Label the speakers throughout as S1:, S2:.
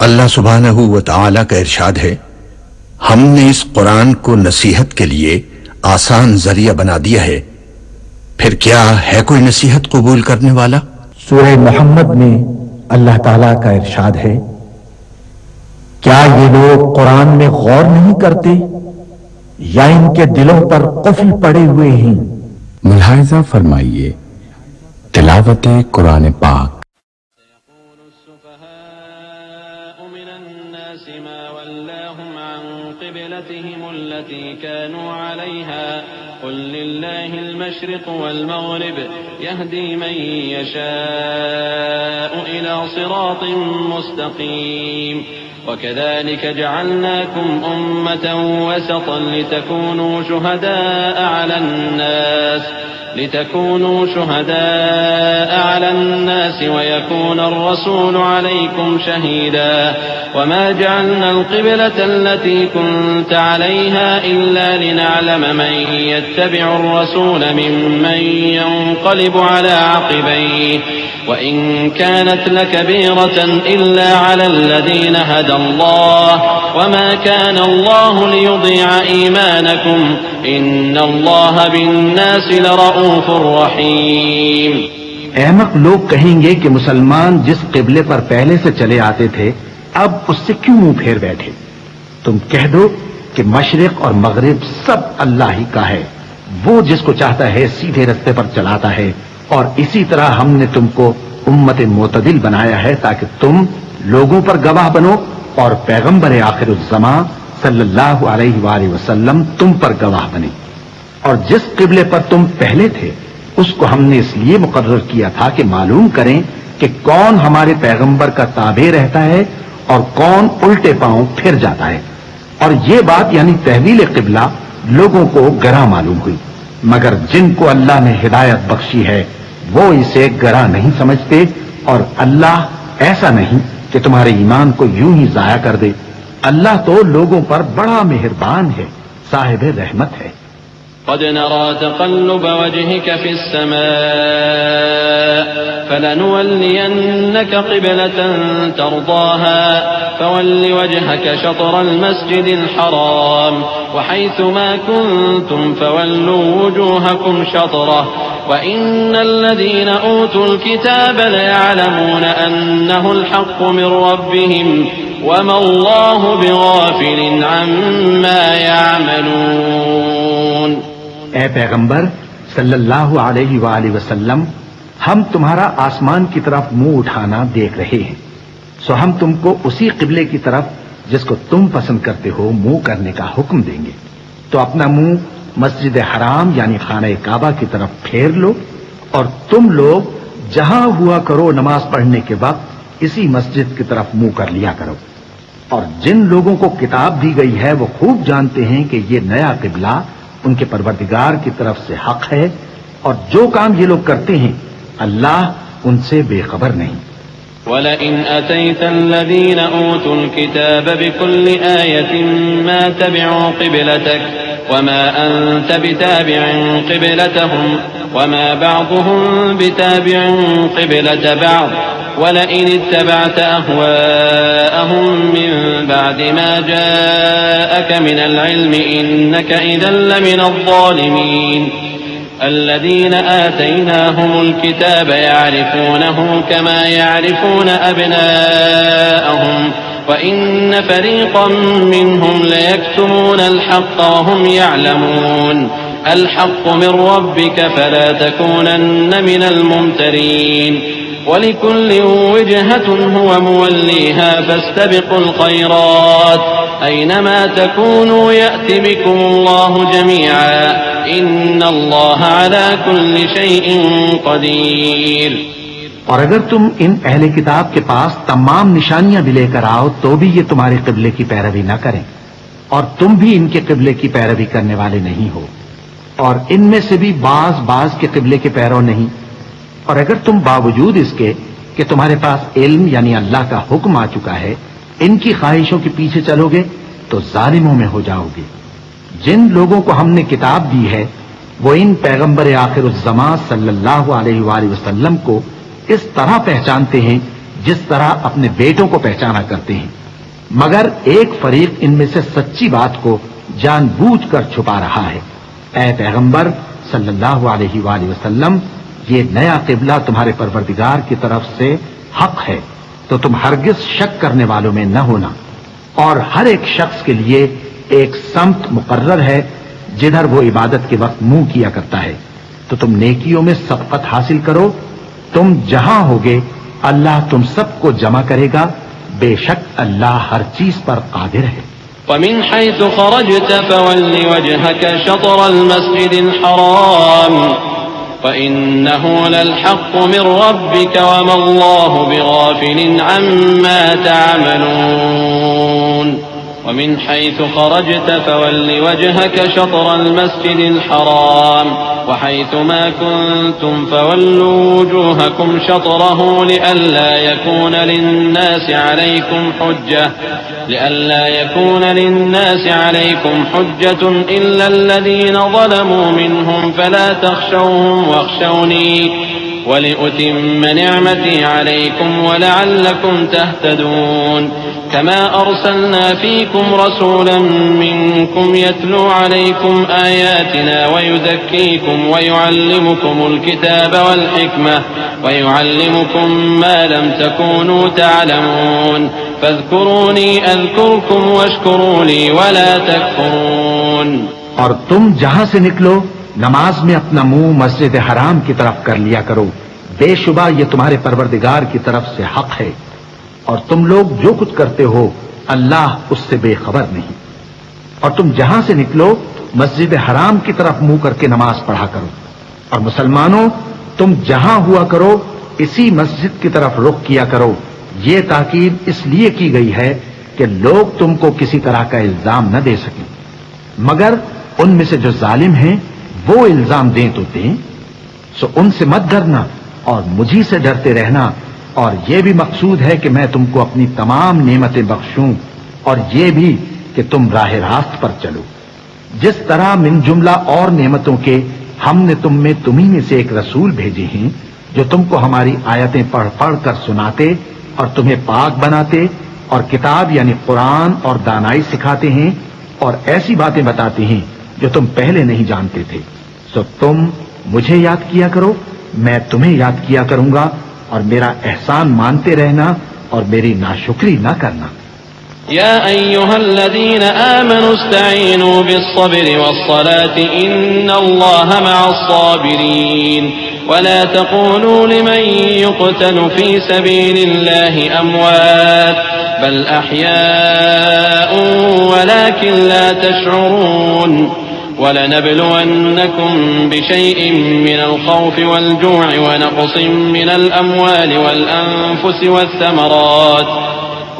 S1: अल्लाह सुब्हानहू व तआला का इरशाद है, हमने इस कुरान को नसीहत के लिए आसान जरिया बना दिया है, फिर क्या है कोई नसीहत कबूल करने वाला।
S2: सूरह मोहम्मद में अल्लाह ताला का इरशाद है, क्या ये लोग कुरान में गौर नहीं करते या इनके दिलों पर कुफ्र पड़े हुए हैं।
S3: मुलाहिजा फरमाइए तिलावत कुरान पाक।
S4: कुल लिल्लाहिल मशरिक़ वल मग़रिब यहदी मन यशाअ इला सिरातिन मुस्तक़ीम वकज़ालिक जअलनाकुम उम्मतन वसतन लितकूनू शुहदाअ अलन नास वयकून अर्रसूल अलैकुम शहीदा वमा जअलनल क़िबलतल्लती कुन्त अलैहा इल्ला लिनअलम मन यत्तबिउर रसूल मिम्मन यन्क़लिबु अला अक़बैहि वइन कानत लकबीरतन इल्ला अलल्लज़ीना हदल्लाह वमा कान अल्लाहु लियुज़िअ ईमानकुम इन्नल्लाह बिन्नासि लरऊफ़ुर रहीम।
S2: अहमक लोग कहेंगे कि मुसलमान जिस किबले पर पहले से चले आते थे अब उससे क्यों मुंह फेर बैठे। तुम कह दो कि मशरिक और मगरिब सब अल्लाह ही का है, वो जिसको चाहता है सीधे रास्ते पर चलाता है। और इसी तरह हमने तुमको उम्मत मोतदिल बनाया है ताकि तुम लोगों पर गवाह बनो और पैगंबर आखिरुज़्ज़मा सल्लल्लाहु अलैहि वसल्लम तुम पर गवाह बने। और जिस किबले पर तुम पहले थे उसको हमने इसलिए मुकर्रर किया था कि मालूम करें कि कौन हमारे पैगंबर का ताबे रहता है और कौन उल्टे पांव फिर जाता है। और ये बात यानी तहवील किबला लोगों को गरा मालूम हुई, मगर जिनको अल्लाह ने हिदायत बख्शी है वो इसे गरा नहीं समझते। और अल्लाह ऐसा नहीं कि तुम्हारे ईमान को यूं ही जाया कर दे। अल्लाह तो लोगों पर बड़ा मेहरबान है, साहिब रहमत है।
S4: क़द नरा तक़ल्लुब वजहिक फ़िस्समाअ फलनुवल्लियन्नक क़िबलतन तर्दाहा फ़वल्लि वजहक शत्रल मस्जिदिल हराम वहैथुमा कुन्तुम फ़वल्लू वुजूहकुम शत्रह वइन्नल लज़ीना ऊतुल किताब लयअलमून अन्नहुल हक़्क़ु मिर रब्बिहिम वमा अल्लाहु बिग़ाफ़िलिन अम्मा यअमलून।
S2: ए पैगंबर सल्लल्लाहु अलैहि वसल्लम, हम तुम्हारा आसमान की तरफ मुंह उठाना देख रहे हैं, सो हम तुमको उसी किबले की तरफ जिसको तुम पसंद करते हो मुंह करने का हुक्म देंगे। तो अपना मुंह मस्जिद हराम यानी खाना काबा की तरफ फेर लो और तुम लोग जहां हुआ करो नमाज पढ़ने के वक्त इसी मस्जिद की तरफ मुंह कर लिया करो। और जिन लोगों को किताब दी गई है वो खूब जानते हैं कि ये नया किबला उनके परवरदिगार की तरफ से हक है और जो काम ये लोग करते हैं अल्लाह उनसे बेखबर नहीं।
S4: वलइन अतैतल्लज़ीना ऊतुल किताब बिकुल्लि आयतिन मा तबिउ क़िबलतक वमा अंत बिताबिइन क़िबलतहुम वमा बअदुहुम बिताबिइन क़िबलत बअद वलइन इत्तबअत अहवाअहुम मिन बअदि मा जाअक मिनल इल्मि इन्नक इज़न लमिनज़ ज़ालिमीन। الذين آتيناهم الكتاب يعرفونه كما يعرفون أبناءهم وإن فريقا منهم ليكتمون الحق وهم يعلمون الحق من ربك فلا تكونن من الممترين ولكل وجهة هو موليها فاستبقوا الخيرات أينما تكونوا يأت بكم الله جميعا إن الله على كل شيء قدير।
S2: और अगर तुम इन अहले किताब के पास तमाम निशानियां भी लेकर आओ तो भी ये तुम्हारे किबले की पैरवी न करें और तुम भी इनके किबले की पैरवी करने वाले नहीं हो और इनमें से भी बाज के किबले के पैरों नहीं। और अगर तुम बावजूद इसके कि तुम्हारे पास इल्म यानी अल्लाह का हुक्म आ चुका है इनकी ख्वाहिशों के पीछे चलोगे तो जालिमों में हो जाओगे। जिन लोगों को हमने किताब दी है वो इन पैगंबर आखिरुज़्ज़मा सल्लल्लाहु अलैहि वसल्लम को इस तरह पहचानते हैं जिस तरह अपने बेटों को पहचाना करते हैं, मगर एक फरीक इनमें से सच्ची बात को जानबूझकर छुपा रहा है। ऐ पैगंबर सल्लल्लाहु अलैहि वसल्लम, ये नया किबला तुम्हारे परवरदिगार की तरफ से हक है, तो तुम हरगिज शक करने वालों में न होना। और हर एक शख्स के लिए एक सम्त मुकर्रर है जिधर वो इबादत के वक्त मुंह किया करता है, तो तुम नेकियों में सबकत हासिल करो। तुम जहां होगे अल्लाह तुम सबको जमा करेगा, बेशक अल्लाह हर चीज पर कादिर है।
S4: वमिन हैसु खरजत फवल्लि वजहक शतर अल-मस्जिदिल हराम वइन्नहु लल-हक़्क़ु मिन रब्बिक वमल्लाहु बिगाफिलिन अम्मा तअमलून। ومن حيث خرجت فول وجهك شطر المسجد الحرام وحيث ما كنتم فولوا وجوهكم شطره لئلا يكون للناس عليكم حجة إلا الذين ظلموا منهم فلا تخشوهم واخشوني ولأتم نعمتي عليكم ولعلكم تهتدون كما أرسلنا فيكم رسولا منكم يتلو عليكم آياتنا ويزكيكم ويعلمكم الكتاب والحكمة ويعلمكم ما لم تكونوا تعلمون فاذكروني أذكركم واشكروا لي ولا تكفرون।
S2: और तुम जहां से निकलो नमाज में अपना मुंह मस्जिद हराम की तरफ कर लिया करो, बेशुबा ये तुम्हारे परवरदिगार की तरफ से हक है, और तुम लोग जो कुछ करते हो अल्लाह उससे बेखबर नहीं। और तुम जहां से निकलो मस्जिद हराम की तरफ मुंह करके नमाज पढ़ा करो, और मुसलमानों तुम जहां हुआ करो इसी मस्जिद की तरफ रुख किया करो। ये ताकीद इसलिए की गई है कि लोग तुमको किसी तरह का इल्जाम न दे सकें, मगर उनमें से जो जालिम हैं वो इल्जाम दें तो दें। सो उनसे मत डरना और मुझी से डरते रहना, और ये भी मकसूद है कि मैं तुमको अपनी तमाम नेमतें बख्शूं, और ये भी कि तुम राह रास्त पर चलो। जिस तरह मिन जुमला और नेमतों के हमने तुम्हीं में से एक रसूल भेजे हैं जो तुमको हमारी आयतें पढ़ पढ़ कर सुनाते और तुम्हें पाक बनाते और किताब यानी कुरान और दानाई सिखाते हैं और ऐसी बातें बताते हैं जो तुम पहले नहीं जानते थे। सो तुम मुझे याद किया करो, मैं तुम्हें याद किया करूंगा, और मेरा एहसान मानते रहना और मेरी नाशुक्री न करना।
S4: या अय्युहल्लज़ीन आमनू इस्तईनू बिस्सब्रि वस्सलाति इन्नल्लाहा मअस्साबिरीन वला तक़ूलू लिमन युक़तलु फ़ी सबीलिल्लाहि अमवात बल अहयाउन वलाकिन ला तशऊरून وَلَنَبْلُوَنَّكُمْ بِشَيْءٍ مِّنَ الْخَوْفِ وَالْجُوعِ وَنَقْصٍ مِّنَ الْأَمْوَالِ وَالْأَنفُسِ وَالثَّمَرَاتِ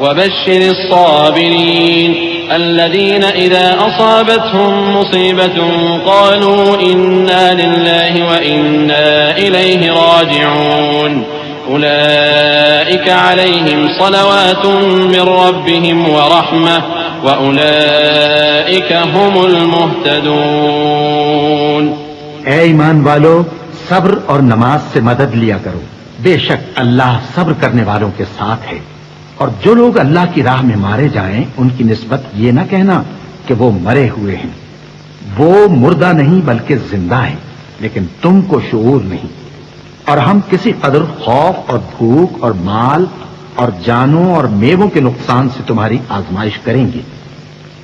S4: وَبَشِّرِ الصَّابِرِينَ الَّذِينَ إِذَا أَصَابَتْهُم مُّصِيبَةٌ قَالُوا إِنَّا لِلَّهِ وَإِنَّا إِلَيْهِ راجعون أُولَئِكَ عَلَيْهِمْ صَلَوَاتٌ مِّن رَّبِّهِمْ وَرَحْمَةٌ وَأُولَئِكَ هُمُ الْمُهْتَدُونَ।
S2: ऐ ईमान वालो, सब्र और नमाज से मदद लिया करो, बेशक अल्लाह सब्र करने वालों के साथ है। और जो लोग अल्लाह की राह में मारे जाएं उनकी निस्बत ये न कहना कि वो मरे हुए हैं, वो मुर्दा नहीं बल्कि जिंदा है, लेकिन तुमको शऊर नहीं। और हम किसी कदर खौफ और भूख और माल और जानों और मेवों के नुकसान से तुम्हारी आजमाइश करेंगे।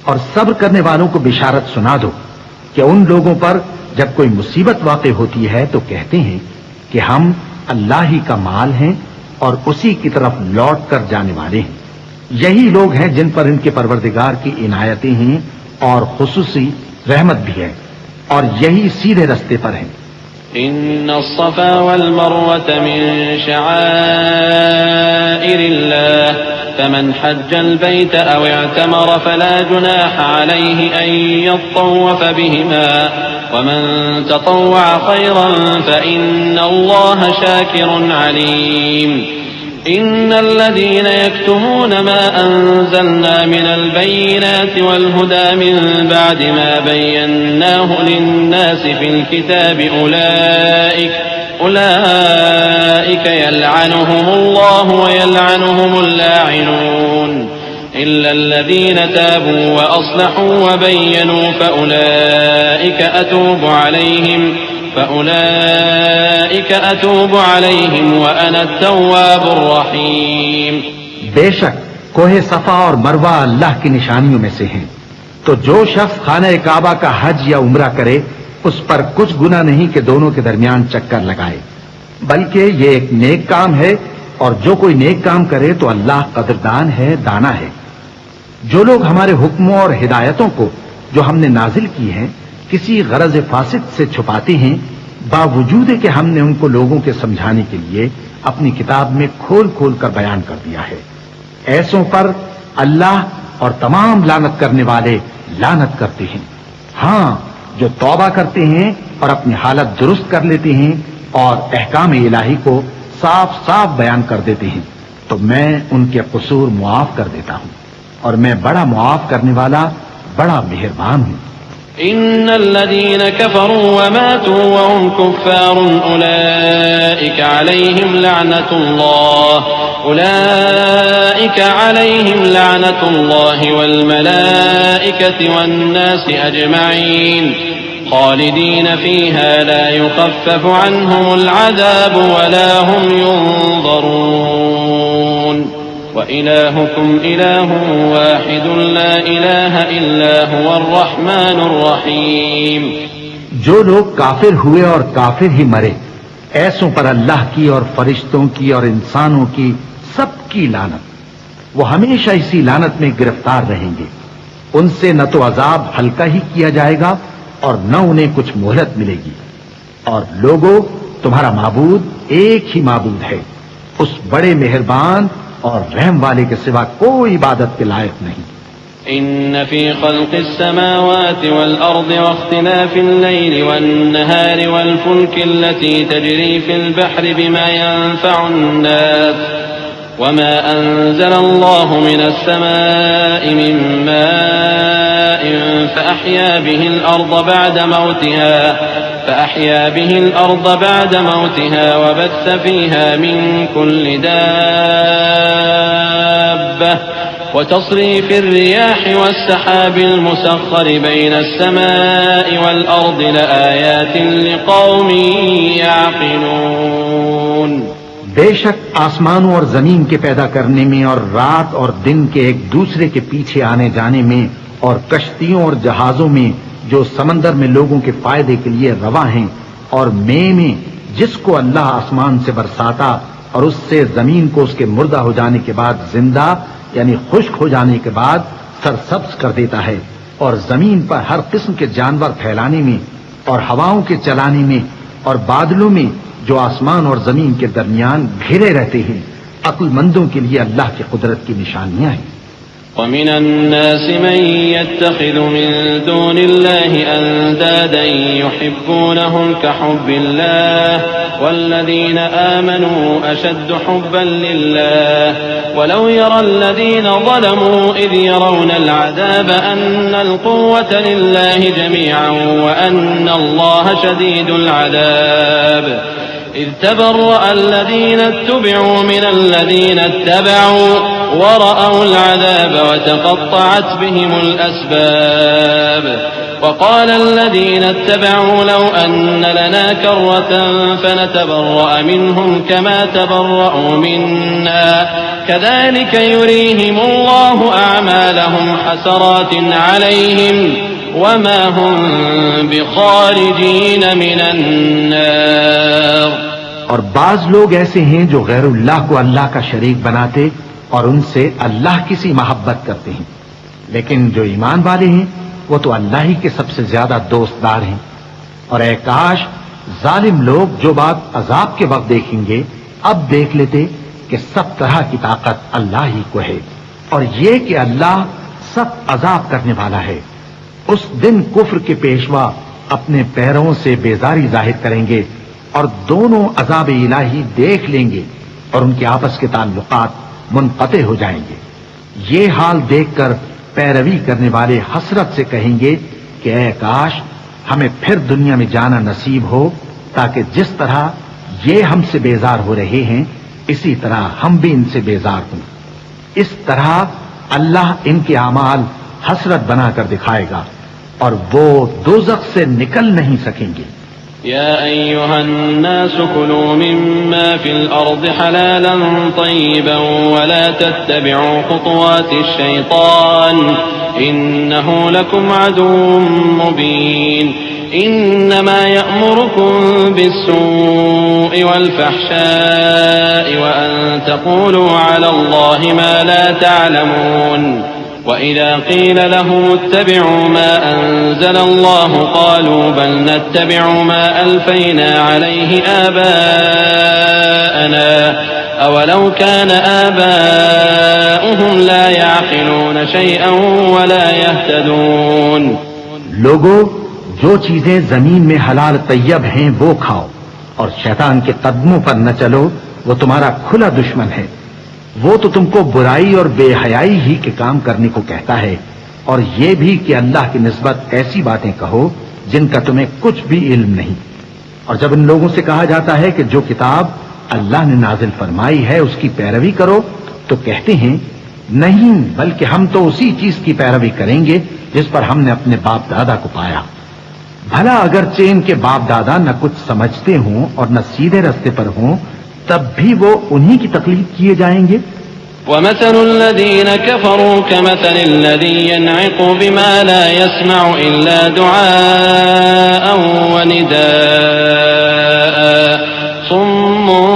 S2: और सब्र करने वालों को बिशारत सुना दो कि उन लोगों पर जब कोई मुसीबत वाक़ई होती है तो कहते हैं कि हम अल्लाह ही का माल हैं और उसी की तरफ लौट कर जाने वाले हैं। यही लोग हैं जिन पर इनके परवरदिगार की इनायतें हैं और खुसूसी रहमत भी है, और यही सीधे रस्ते पर हैं।
S4: إن الصفا والمروة من شعائر الله فمن حج البيت أو اعتمر فلا جناح عليه أن يطوف بهما ومن تطوع خيرا فإن الله شاكر عليم إن الذين يكتمون ما أنزلنا من البينات والهدى من بعد ما بيناه للناس في الكتاب أولئك उलाइका यलअनुहुमुल्लाहु व यलअनुहुमुल लाइनून इल्ला अल्लज़ीना ताबू व अस्लहू व बय्यनू फउलाइका अतूबु अलैहिम व अना अत-तव्वाबुर रहीम।
S2: बेशक कोहे सफा और मरवा अल्लाह की निशानियों में से हैं, तो जो शख्स खाना काबा का हज या उम्रा करे उस पर कुछ गुनाह नहीं कि दोनों के दरमियान चक्कर लगाए, बल्कि ये एक नेक काम है, और जो कोई नेक काम करे तो अल्लाह कदरदान है, दाना है। जो लोग हमारे हुक्मों और हिदायतों को जो हमने नाजिल की हैं किसी गरज फासिद से छुपाते हैं, बावजूद कि हमने उनको लोगों के समझाने के लिए अपनी किताब में खोल खोल कर बयान कर दिया है, ऐसों पर अल्लाह और तमाम लानत करने वाले लानत करते हैं। हाँ, जो तौबा करते हैं और अपनी हालत दुरुस्त कर लेते हैं और अहकाम इलाही को साफ साफ बयान कर देते हैं, तो मैं उनके कसूर मुआफ कर देता हूँ, और मैं बड़ा मुआफ करने वाला, बड़ा मेहरबान हूँ।
S4: इन्नल्लज़ीन कफ़रू व मातू व हुम कुफ़्फ़ारुन उलाइका अलैहिम लअनतुल्लाहि वल मलाइकति वन नासि अजमईन खालिदीन फीहा ला युख़फ़्फ़फ़ु अन्हुमुल अज़ाबु व ला हुम युनज़रून व इलाहुकुम इलाहुन वाहिदुन ला इलाहा इल्ला हुवर रहमानुर रहीम।
S2: जो लोग काफिर हुए और काफिर ही मरे, ऐसों पर अल्लाह की और फरिश्तों की और इंसानों की सबकी लानत, वो हमेशा इसी लानत में गिरफ्तार रहेंगे। उनसे न तो अजाब हल्का ही किया जाएगा और न उन्हें कुछ मोहलत मिलेगी। और लोगों, तुम्हारा माबूद एक ही माबूद है, उस बड़े मेहरबान और रहम वाले के सिवा कोई इबादत के लायक नहीं।
S4: इन्न फी खल्क़िस समावाति वल अर्दि व इख्तिलाफिल लैलि वन नहारि वल फुल्कि अल्लती तजरी फिल बहरि बिमा यनफ़उन नास वमा अंज़लल्लाहु मिनस समाइ मिन माइन फअहया बिहिल अर्द बअद मौतिहा व बस्स फीहा मिन कुल्लि दाब्बह وتصريف الرياح والسحاب المسخر بين السماء والأرض لآيات لقوم يعقلون।
S2: बेशक आसमानों और जमीन के पैदा करने में और रात और दिन के एक दूसरे के पीछे आने जाने में और कश्तियों और जहाजों में जो समंदर में लोगों के फायदे के लिए रवा हैं, और में जिसको अल्लाह आसमान से बरसाता और उससे जमीन को उसके मुर्दा हो जाने के बाद जिंदा यानी खुश्क हो जाने के बाद सरसब्ज कर देता है, और जमीन पर हर किस्म के जानवर फैलाने में और हवाओं के चलाने में और बादलों में जो आसमान और जमीन के दरमियान घिरे रहते हैं, अक्लमंदों के लिए अल्लाह की कुदरत की निशानियां हैं।
S4: ومن الناس من يتخذ من دون الله أندادا يحبونهم كحب الله والذين آمنوا أشد حبا لله ولو يرى الذين ظلموا إذ يرون العذاب أن القوة لله جميعا وأن الله شديد العذاب إذ تبرأ الذين اتبعوا من الذين اتبعوا ورأوا العذاب وتقطعت بهم الأسباب وقال الذين اتبعوا لو أن لنا كرة فنتبرأ منهم كما تبرأوا منا كذلك يريهم الله أعمالهم حسرات عليهم وما هم بخارجين من النار।
S2: और बाज लोग ऐसे हैं जो गैरुल्लाह को अल्लाह का शरीक बनाते और उनसे अल्लाह की सी मोहब्बत करते हैं, लेकिन जो ईमान वाले हैं वो तो अल्लाह ही के सबसे ज्यादा दोस्तदार हैं। और ऐ काश जालिम लोग जो बात अजाब के वक्त देखेंगे अब देख लेते कि सब तरह की ताकत अल्लाह ही को है, और ये कि अल्लाह सब अजाब करने वाला है। उस दिन कुफ्र के पेशवा अपने पैरों से बेजारी जाहिर करेंगे और दोनों अजाब इलाही देख लेंगे और उनके आपस के ताल्लुकात मुनक़ते हो जाएंगे। ये हाल देखकर पैरवी करने वाले हसरत से कहेंगे कि ऐ काश हमें फिर दुनिया में जाना नसीब हो, ताकि जिस तरह ये हमसे बेजार हो रहे हैं, इसी तरह हम भी इनसे बेजार हों। इस तरह अल्लाह इनके आमाल हसरत बनाकर दिखाएगा और वो दोज़ख से निकल नहीं सकेंगे।
S4: या अय्युहन्नास कुलू मिम्मा फिल अर्द हलालन तय्यिबन वला तत्तबि'ू खुतुवातिश शैतान इन्नहु लकुम अदुव्वुम मुबीन इन्नमा यअमुरुकुम बिस्सूइ वल फहशाइ व अन तक़ूलू अला अल्लाहि मा ला तअलमून वइज़ा क़ील लहुम इत्तबि'ू मा अनज़ल अल्लाहु क़ालू बल नत्तबि'ू मा अल्फ़ैना अलैहि आबाअना अवलौ कान आबाउहुम ला यअक़िलून शैअन वला यहतदून।
S2: लोगों, जो चीजें जमीन में हलाल तैयब हैं वो खाओ और शैतान के कदमों पर न चलो, वो तुम्हारा खुला दुश्मन है। वो तो तुमको बुराई और बेहयाई ही के काम करने को कहता है और ये भी कि अल्लाह की निस्बत ऐसी बातें कहो जिनका तुम्हें कुछ भी इल्म नहीं। और जब इन लोगों से कहा जाता है कि जो किताब अल्लाह ने नाजिल फरमाई है उसकी पैरवी करो, तो कहते हैं नहीं, बल्कि हम तो उसी चीज की पैरवी करेंगे जिस पर हमने अपने बाप दादा को पाया। भला अगरचे इनके बाप दादा न कुछ समझते हों और न सीधे रास्ते पर हों, तब भी वो उन्हीं की तकलीफ किए जाएंगे।
S4: वमसलु लज़ीन कफ़रू कमसलि लज़ी यनइक़ु बिमा ला यस्मउ इल्ला दुआअन व निदाअन सुम्मुन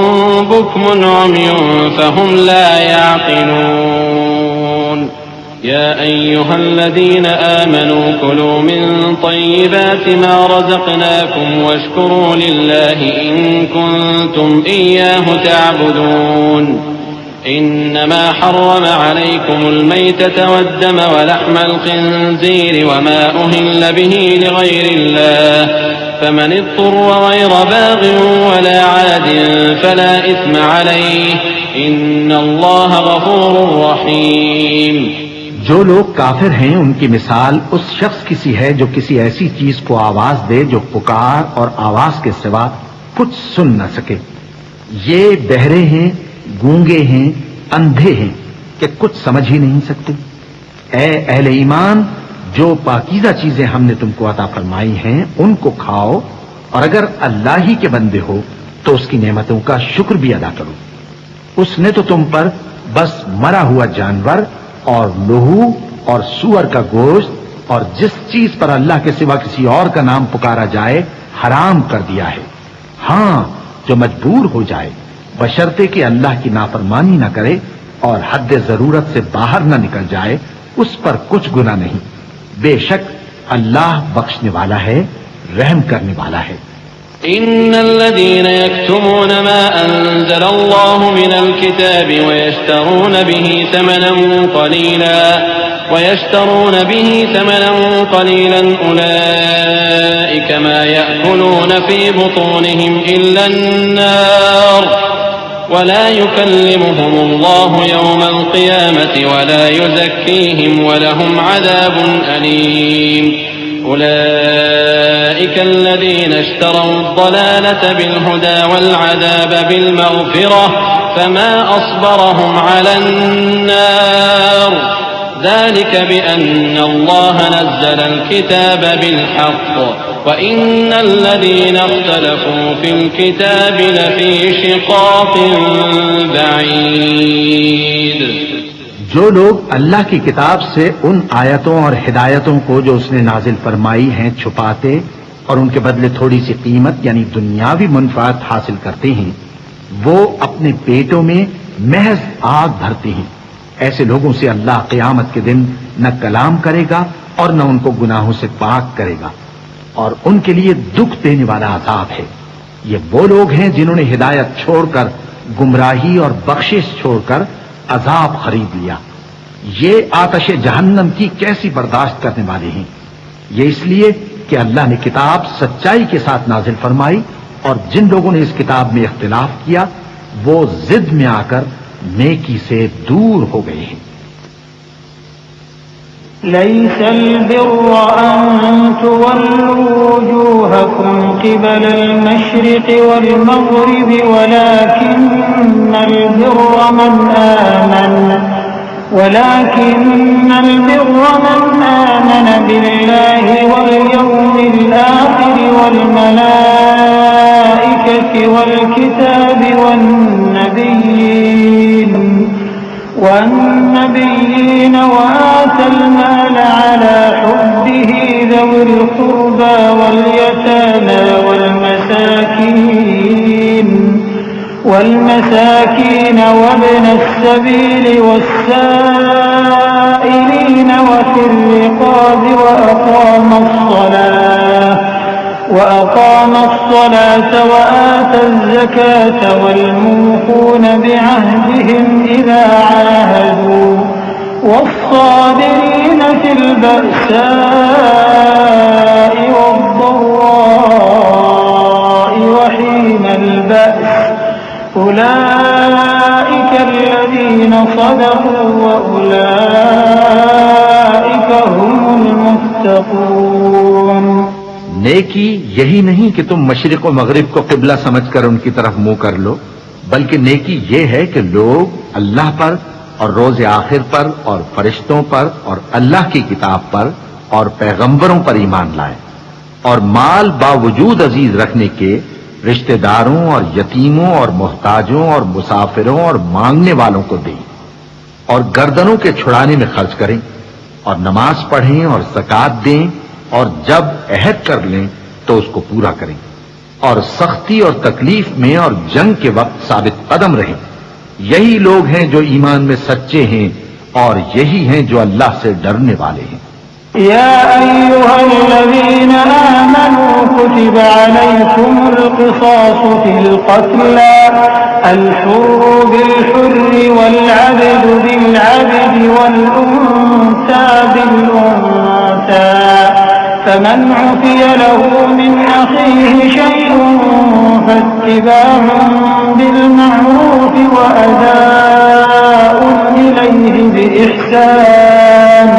S4: बुक्मुन उम्युन फहुम ला यअक़िलून। या अय्युहल्लज़ीन आमनू कुलू मिन तय्यिबाति मा रज़क़नाकुम वश्कुरू लिल्लाहि इन कुंतुम इय्याहु तअबुदून। इन्नमा हर्रम अलैकुमुल मैतत वद्दम वलहमल खिंज़ीर वमा उहिल्ल बिही लिग़ैरिल्लाह फमन इत्तुर्र गैर बाग़िन वला आदिन फला इस्म अलैहि इन्नल्लाह गफूरुर रहीम।
S2: जो लोग काफिर हैं उनकी मिसाल उस शख्स की सी है जो किसी ऐसी चीज को आवाज दे जो पुकार और आवाज के सिवा कुछ सुन न सके। ये बहरे हैं, गूंगे हैं, अंधे हैं कि कुछ समझ ही नहीं सकते। ए अहले ईमान, जो पाकीज़ा चीजें हमने तुमको अता फरमाई हैं उनको खाओ और अगर अल्लाह ही के बंदे हो तो उसकी नेमतों का शुक्र भी अदा करो। उसने तो तुम पर बस मरा हुआ जानवर और लोहू और सूअर का गोश्त और जिस चीज पर अल्लाह के सिवा किसी और का नाम पुकारा जाए हराम कर दिया है। हाँ, जो मजबूर हो जाए बशर्ते कि अल्लाह की नाफरमानी न करे और हद जरूरत से बाहर न निकल जाए, उस पर कुछ गुनाह नहीं। बेशक अल्लाह बख्शने वाला है, रहम करने वाला है।
S4: इन्नल्लज़ीन यक्तुमून मा अंज़लल्लाहु मिनल किताबि वयश्तरून बिही समनन क़लीलन उलाइक मा यअकुलून फी बुतूनिहिम इल्ला अन्नार वला युकल्लिमुहुमुल्लाहु यौमल क़ियामति वला युज़क्कीहिम वलहुम अज़ाबुन अलीम। उलाइक अल्लज़ीन इश्तरौ अद-दलालत बिल-हुदा वल-अज़ाब बिल-मग़फ़िरह फमा अस्बरहुम अलन-नार ज़ालिक बिअन्न अल्लाह नज़्ज़ल अल-किताब बिल-हक़्क़ वइन्न अल्लज़ीन इख्तलफ़ू फ़िल-किताबि लफ़ी शिक़ाक़िन बईद।
S2: जो लोग अल्लाह की किताब से उन आयतों और हिदायतों को जो उसने नाजिल फरमाई हैं छुपाते और उनके बदले थोड़ी सी कीमत यानी दुनियावी मुनफ़ात हासिल करते हैं, वो अपने पेटों में महज आग भरते हैं। ऐसे लोगों से अल्लाह क़यामत के दिन न कलाम करेगा और न उनको गुनाहों से पाक करेगा और उनके लिए दुख देने वाला अज़ाब है। ये वो लोग हैं जिन्होंने हिदायत छोड़कर, गुमराही और बख्शिश छोड़कर अजाब खरीद लिया। ये आतश जहन्नम की कैसी बर्दाश्त करने वाले हैं। ये इसलिए कि अल्लाह ने किताब सच्चाई के साथ नाजिल फरमाई और जिन लोगों ने इस किताब में इख्तिलाफ किया वो जिद में आकर नेकी से दूर हो गए हैं।
S5: लैसल बिर्र अन तुवल्लू वजूहकुम क़िबलल मशरिक़ि वल मग़रिबि वलाकिन्नल बिर्र मन आमन बिल्लाहि वल यौमिल आखिर वल मलाइकति वल किताबि والنبيين وآتى المال على حبه ذوي القربى واليتامى والمساكين وابن السبيل والسائلين وفي الرقاب وأقام الصلاة وآتى الزكاة والموفون بعهدهم إذا عاهدوا والصابرين في البأساء والضراء وحين البأس أولئك الذين صدقوا وأولئك هم المتقون।
S2: नेकी यही नहीं कि तुम मशरिक और मगरिब को किबला समझकर उनकी तरफ मुंह कर लो, बल्कि नेकी ये है कि लोग अल्लाह पर और रोज आखिर पर और फरिश्तों पर और अल्लाह की किताब पर और पैगंबरों पर ईमान लाएं और माल बावजूद अजीज रखने के रिश्तेदारों और यतीमों और मोहताजों और मुसाफिरों और मांगने वालों को दें और गर्दनों के छुड़ाने में खर्च करें और नमाज पढ़ें और ज़कात दें और जब अहद कर लें तो उसको पूरा करें और सख्ती और तकलीफ में और जंग के वक्त साबित कदम रहें। यही लोग हैं जो ईमान में सच्चे हैं और यही हैं जो अल्लाह से डरने वाले हैं।
S5: या अय्युहल्लज़ीना आमनू कुतिबा अलैकुमुल क़िसासु फ़िल क़त्ला अल-हुर्रु बिल-हुर्रि वल-अब्दु बिल-अब्दि वल-उन्सा बिल-उन्सा فمن عفي له من أخيه شيء فاتباع بالمعروف وأداء إليه بإحسان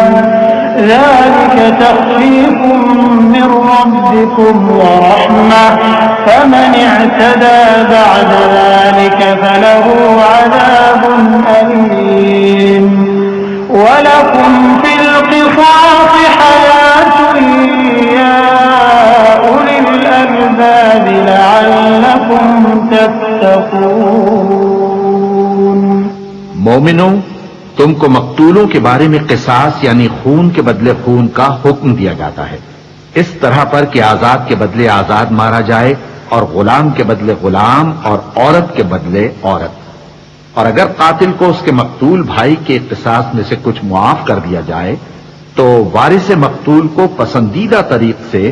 S5: ذلك تخفيف من ربكم ورحمة فمن اعتدى بعد ذلك فله عذاب أليم ولكم في القصاص حياة يا أولي الألباب لعلكم تتقون।
S2: मोमिनों, तुमको मकतूलों के बारे में किसास यानी खून के बदले खून का हुक्म दिया जाता है, इस तरह पर कि आजाद के बदले आजाद मारा जाए और गुलाम के बदले गुलाम और औरत के बदले औरत। और अगर कातिल को उसके मकतूल भाई के किसास में से कुछ मुआफ कर दिया जाए तो वारिस मकतूल को पसंदीदा तरीक से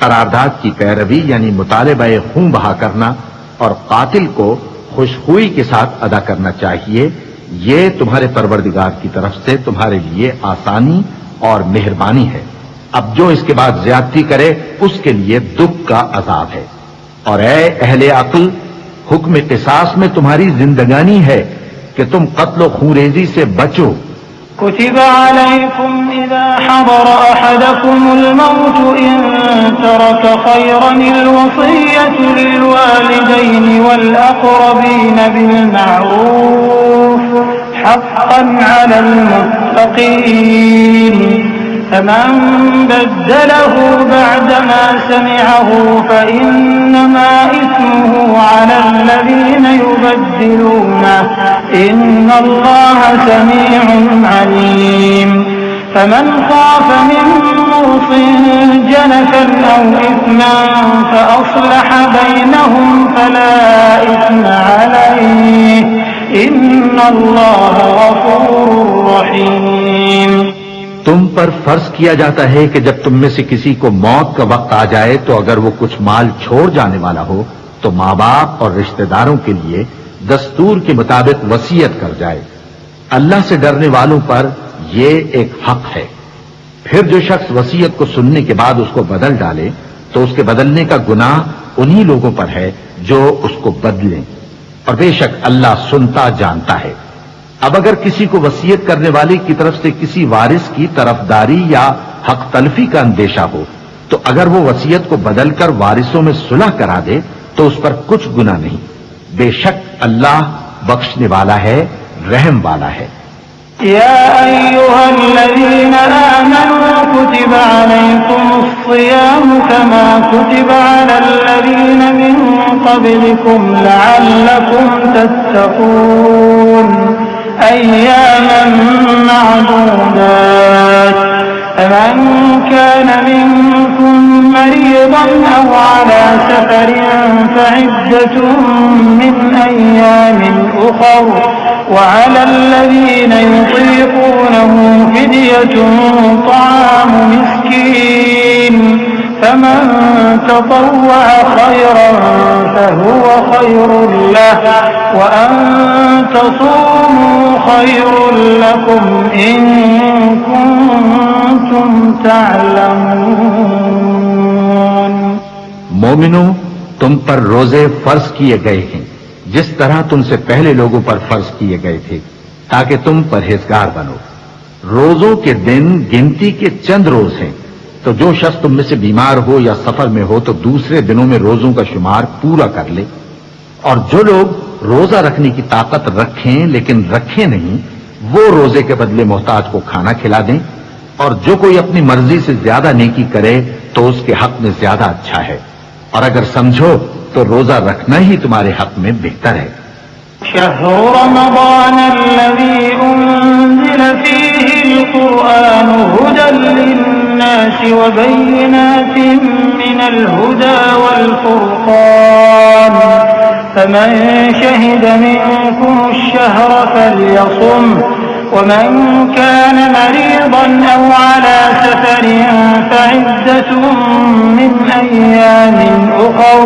S2: करारदाद की पैरवी यानी मुतालबा खून बहा करना और कातिल को खुशखुई के साथ अदा करना चाहिए। ये तुम्हारे परवरदिगार की तरफ से तुम्हारे लिए आसानी और मेहरबानी है। अब जो इसके बाद ज्यादती करे उसके लिए दुख का अजाब है। और ए अहले अक्ल, हुक्म किसास में तुम्हारी जिंदगानी है कि तुम कत्ल खूरेजी से बचो।
S5: कुतिब अलैकुम इज़ा हदर अहदकुमुल मौत इन तरक खैरनिल वसिय्यतु लिल वालिदैनि वल अक़रबीन बिल मअरूफ हक़्क़न अलल मुत्तक़ीन फमन बद्दलहु बअदमा समिअहु फइन्नमा इस्मुहु अलल्लज़ीन युबद्दिलूनहु इन्नल्लाह समीउन अलीम। फमन खाफ मिन मूसिन जनफन औ इस्मन फअस्लह बैनहुम फला इस्म अलैहि इन्नल्लाह गफूरुर रहीम।
S2: तुम पर फर्ज किया जाता है कि जब तुम में से किसी को मौत का वक्त आ जाए तो अगर वो कुछ माल छोड़ जाने वाला हो तो माँ बाप और रिश्तेदारों के लिए दस्तूर के मुताबिक वसीयत कर जाए। अल्लाह से डरने वालों पर ये एक हक है। फिर जो शख्स वसीयत को सुनने के बाद उसको बदल डाले तो उसके बदलने का गुनाह उन्हीं लोगों पर है जो उसको बदलें। और बेशक अल्लाह सुनता जानता है। अब अगर किसी को वसीयत करने वाले की तरफ से किसी वारिस की तरफदारी या हक तलफी का अंदेशा हो, तो अगर वो वसीयत को बदलकर वारिसों में सुलह करा दे तो उस पर कुछ गुनाह नहीं। बेशक अल्लाह बख्शने वाला है, रहम वाला है।
S5: या अय्युहल्लज़ीना आमनू कुतिबा अलैकुमुस्सियाम कमा कुतिबा अलल्लज़ीना मिन क़ब्लिकुम लअल्लकुम तत्तक़ून अय्यामन मअदूदात फमन कान मिनकुम मरीज़न औ अला सफरिन फइद्दतुम मिन अय्यामिन उख़र وعلى الذين يطيقونه فدية طعام مسكين فمن تطوع خيرا فهو خير له وأن تصوموا خير لكم إن كنتم تعلمون।
S2: मोमिनो, तुम पर रोजे फर्ज किए गए हैं जिस तरह तुमसे पहले लोगों पर फर्ज किए गए थे, ताकि तुम परहेजगार बनो। रोजों के दिन गिनती के चंद रोज हैं, तो जो शख्स तुम में से बीमार हो या सफर में हो तो दूसरे दिनों में रोजों का शुमार पूरा कर ले। और जो लोग रोजा रखने की ताकत रखें लेकिन रखें नहीं, वो रोजे के बदले मोहताज को खाना खिला दें। और जो कोई अपनी मर्जी से ज्यादा नेकी करे तो उसके हक में ज्यादा अच्छा है। और अगर समझो तो रोजा रखना ही तुम्हारे हक में बेहतर है।
S5: शहरु रमज़ान अल्लज़ी उन्ज़िल फ़ीहिल क़ुरआनु हुदन लिन्नासि व बय्यिनातिन मिनल हुदा वल फ़ुरक़ान फमन शहिद मिनकुमुश शहर फ़ल्यसुम वमन कान मरीज़न औ अला सफरिन फ़इद्दतुम मिन अय्यामिन उख़र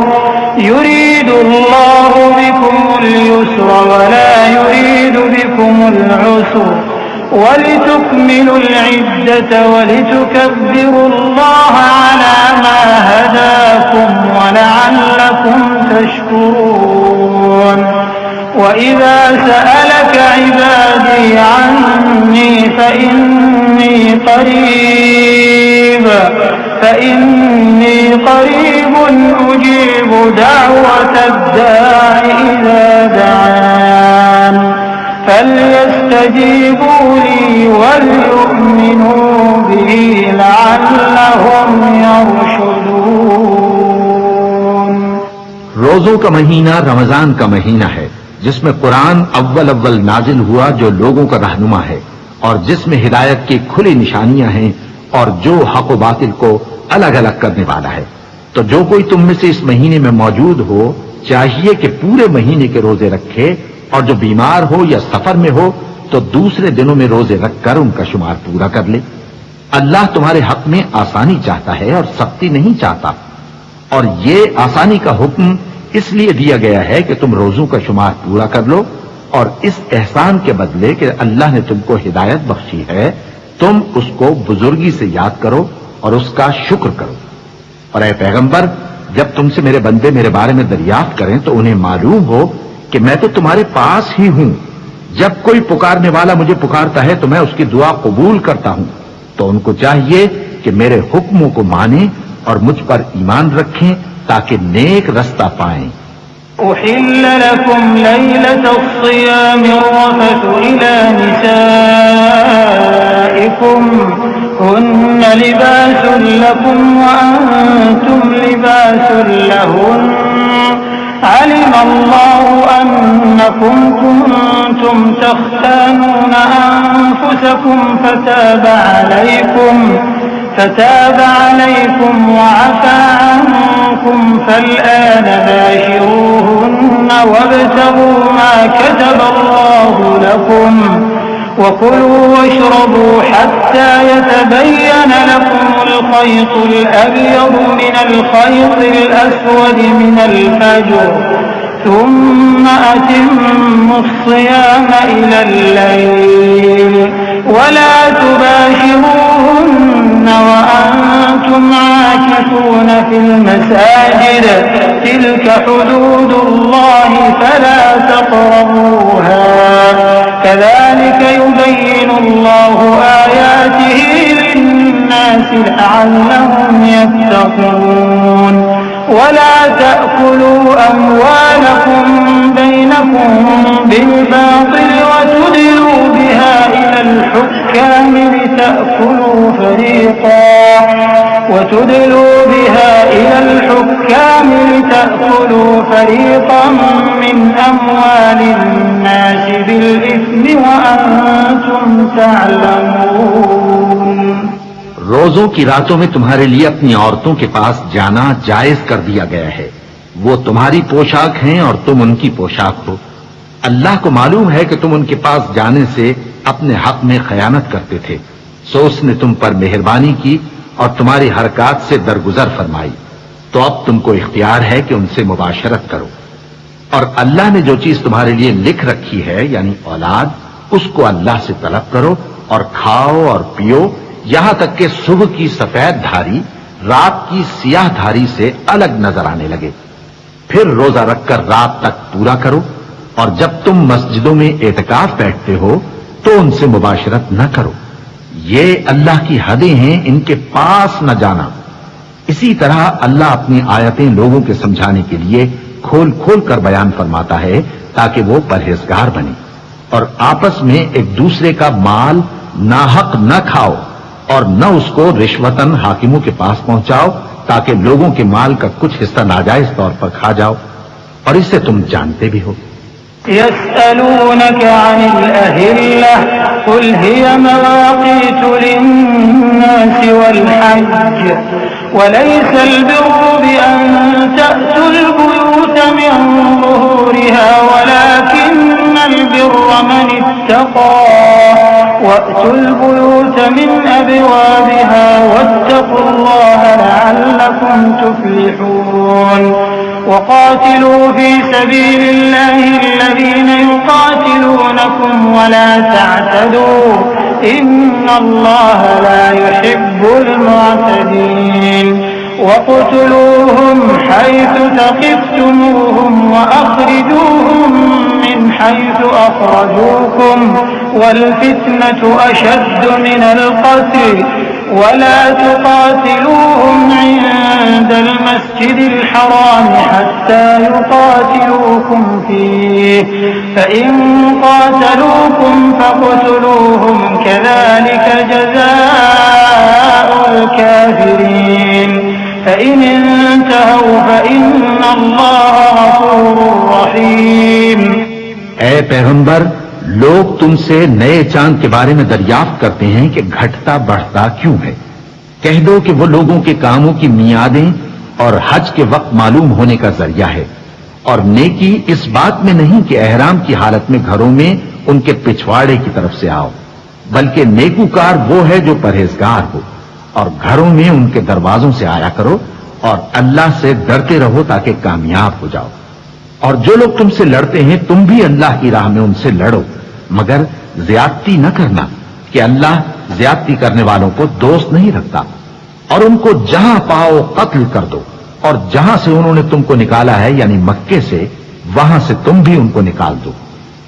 S5: युरीदु अल्लाहु बिकुमुल युस्र वला युरीदु बिकुमुल उस्र वलितुकमिलुल इद्दत वलितुकब्बिरुल्लाह अला मा हदाकुम वलअल्लकुम तशकुरून। وإذا سألك عبادي عني فإني قريب أجيب دعوة الداع إذا دعان فليستجيبوا لي وليؤمنوا بي لعلهم يرشدون।
S2: रोजों का महीना रमजान का महीना है जिसमें कुरान अव्वल अव्वल नाजिल हुआ, जो लोगों का रहनुमा है और जिसमें हिदायत की खुली निशानियां हैं और जो हक व बातिल को अलग अलग करने वाला है। तो जो कोई तुम में से इस महीने में मौजूद हो चाहिए कि पूरे महीने के रोजे रखे, और जो बीमार हो या सफर में हो तो दूसरे दिनों में रोजे रखकर उनका शुमार पूरा कर ले। अल्लाह तुम्हारे हक में आसानी चाहता है और सख्ती नहीं चाहता। और ये आसानी का हुक्म इसलिए दिया गया है कि तुम रोजों का शुमार पूरा कर लो, और इस एहसान के बदले कि अल्लाह ने तुमको हिदायत बख्शी है, तुम उसको बुजुर्गी से याद करो और उसका शुक्र करो। और ऐ पैगंबर, जब तुमसे मेरे बंदे मेरे बारे में दरियाफ्त करें तो उन्हें मालूम हो कि मैं तो तुम्हारे पास ही हूं। जब कोई पुकारने वाला मुझे पुकारता है तो मैं उसकी दुआ कबूल करता हूं। तो उनको चाहिए कि मेरे हुक्मों को माने और मुझ पर ईमान रखें ताकि नेक रास्ता पाएं।
S5: उहिल्ल लकुम लैलतस्सियामिर रफ़थु इला निसाइकुम हुन्न लिबासुन लकुम व अंतुम लिबासुन लहुन्न علم الله أنكم كنتم تختانون أنفسكم فتاب عليكم وعفى عنكم فالآن باشروهن وابتغوا ما كتب الله لكم وكلوا واشربوا حتى يتبين لكم الخيط الأبيض من الخيط الأسود من الفجر ثم أتموا الصيام إلى الليل ولا تباشروهن وأنتم عاكفون في المساجد تلك حدود الله فلا تقربوها कज़ालिक युबय्यिनुल्लाहु आयातिही लिन्नासि लअल्लहुम यत्तक़ून वला तअकुलू अम्वालकुम बैनकुम बिलबातिल वतुदलू बिहा इलल हुक्काम लितअकुलू फरीक़ा मिन अम्वालिन्नासि बिलइस्मि वअन्तुम तअलमून।
S2: रोजों की रातों में तुम्हारे लिए अपनी औरतों के पास जाना जायज कर दिया गया है। वो तुम्हारी पोशाक हैं और तुम उनकी पोशाक हो। अल्लाह को मालूम है कि तुम उनके पास जाने से अपने हक में खयानत करते थे, सो उसने तुम पर मेहरबानी की और तुम्हारी हरकत से दरगुजर फरमाई। तो अब तुमको इख्तियार है कि उनसे मुबाशरत करो। और अल्लाह ने जो चीज तुम्हारे लिए लिख रखी है यानी औलाद, उसको अल्लाह से तलब करो और खाओ और पियो, यहां तक कि सुबह की सफेद धारी रात की सियाह धारी से अलग नजर आने लगे। फिर रोजा रखकर रात तक पूरा करो। और जब तुम मस्जिदों में एतकाफ बैठते हो तो उनसे मुबाशरत न करो। ये अल्लाह की हदें हैं, इनके पास न जाना। इसी तरह अल्लाह अपनी आयतें लोगों के समझाने के लिए खोल खोल कर बयान फरमाता है ताकि वो परहेजगार बने। और आपस में एक दूसरे का माल नाहक न खाओ और न उसको रिश्वतन हाकिमों के पास पहुंचाओ ताकि लोगों के माल का कुछ हिस्सा नाजायज तौर पर खा जाओ, और इसे तुम जानते भी हो।
S5: यस्अलूनक अनिल अहिल्लह कुल हिय मवाक़ीतु लिन्नासि वल हज्ज वलैसल बिर्रु बिअन तअतुल बुयूत मिन ज़ुहूरिहा वलाकिन्नल बिर्र मन इत्तक़ा वअतुल बुयूत मिन अबवाबिहा वत्तक़ुल्लाह लअल्लकुम तुफ्लिहून। वक़ातिलू फी सबीलिल्लाहि अल्लज़ीना युक़ातिलूनकुम वला तअतदू इन्नल्लाह ला युहिब्बुल मुअतदीन। वक़्तुलूहुम हैसु तक़िफ़्तुमूहुम वअख़रिजूहुम मिन हैसु अख़रजूकुम वल्फ़ित्नतु अशद्दु मिनल क़त्ल वला तुक़ातिलूहुम इंदल मस्जिदिल हराम हत्ता युक़ातिलूकुम फ़ीह फ़इन क़ातलूकुम फ़क़्तुलूहुम कज़ालिक जज़ाउल काफ़िरीन फ़इन इंतहू फ़इन्नल्लाह गफ़ूरुर रहीम।
S2: ऐ पैगंबर, लोग तुमसे नए चांद के बारे में दरियाफ्त करते हैं कि घटता बढ़ता क्यों है। कह दो कि वो लोगों के कामों की मियादें और हज के वक्त मालूम होने का जरिया है। और नेकी इस बात में नहीं कि एहराम की हालत में घरों में उनके पिछवाड़े की तरफ से आओ, बल्कि नेकूकार वो है जो परहेजगार हो। और घरों में उनके दरवाजों से आया करो और अल्लाह से डरते रहो ताकि कामयाब हो जाओ। और जो लोग तुमसे लड़ते हैं तुम भी अल्लाह की राह में उनसे लड़ो, मगर ज्यादती न करना कि अल्लाह ज्यादती करने वालों को दोस्त नहीं रखता। और उनको जहां पाओ कत्ल कर दो, और जहां से उन्होंने तुमको निकाला है यानी मक्के से, वहां से तुम भी उनको निकाल दो।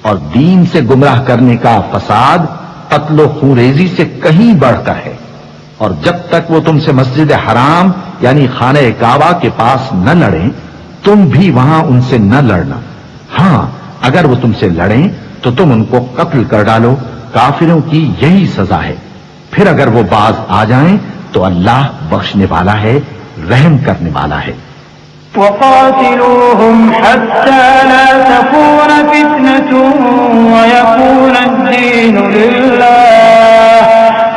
S2: और दीन से गुमराह करने का फसाद कत्लो खूरेजी से कहीं बढ़कर है। और जब तक वो तुमसे मस्जिद हराम यानी खाने काबा के पास न लड़ें, तुम भी वहां उनसे न लड़ना। हां, अगर वो तुमसे लड़ें तो तुम उनको कत्ल कर डालो। काफिरों की यही सजा है। फिर अगर वो बाज आ जाएं तो अल्लाह बख्शने वाला है, रहम करने वाला है।
S5: वक़ातिलूहुम हत्ता ला तकून फित्नतुन वयकून अद्दीनु लिल्लाह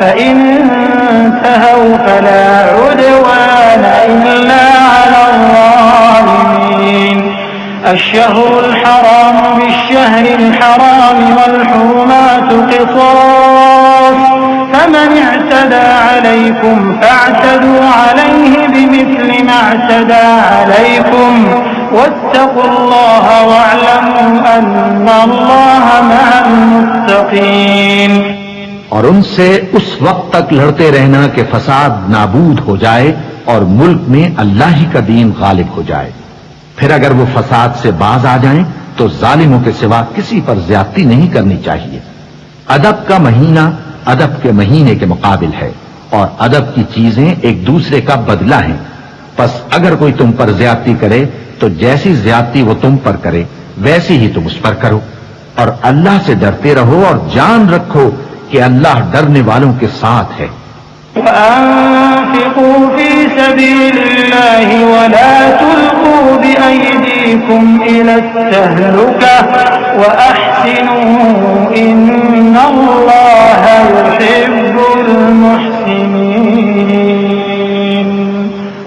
S5: फ़इन इंतहू फला उद्वान इल्ला अलल ज़ालिमीन। अश्शहरुल हराम बिश्शहरिल हराम वल हुरुमातु क़िसास फमन इअतदा अलैकुम फ़अतदू अलैहि बिमिस्लि मा अअतदा अलैकुम वत्तक़ुल्लाह वअलमू अन्नल्लाह मअल मुत्तक़ीन।
S2: और उनसे उस वक्त तक लड़ते रहना कि फसाद नाबूद हो जाए और मुल्क में अल्लाह ही का दीन गालिब हो जाए। फिर अगर वो फसाद से बाज आ जाएं तो जालिमों के सिवा किसी पर ज्यादती नहीं करनी चाहिए। अदब का महीना अदब के महीने के मुकाबिल है और अदब की चीजें एक दूसरे का बदला है। बस अगर कोई तुम पर ज्यादती करे तो जैसी ज्यादती वो तुम पर करे वैसी ही तुम उस पर करो, और अल्लाह से डरते रहो और जान रखो कि अल्लाह डरने वालों के साथ है।
S5: वअन्फिक़ू फ़ी सबीलिल्लाहि वला तुल्क़ू बिअयदीकुम इलत-तहलुका वअहसिनू इन्नल्लाह युहिब्बुल मुहसिनीन।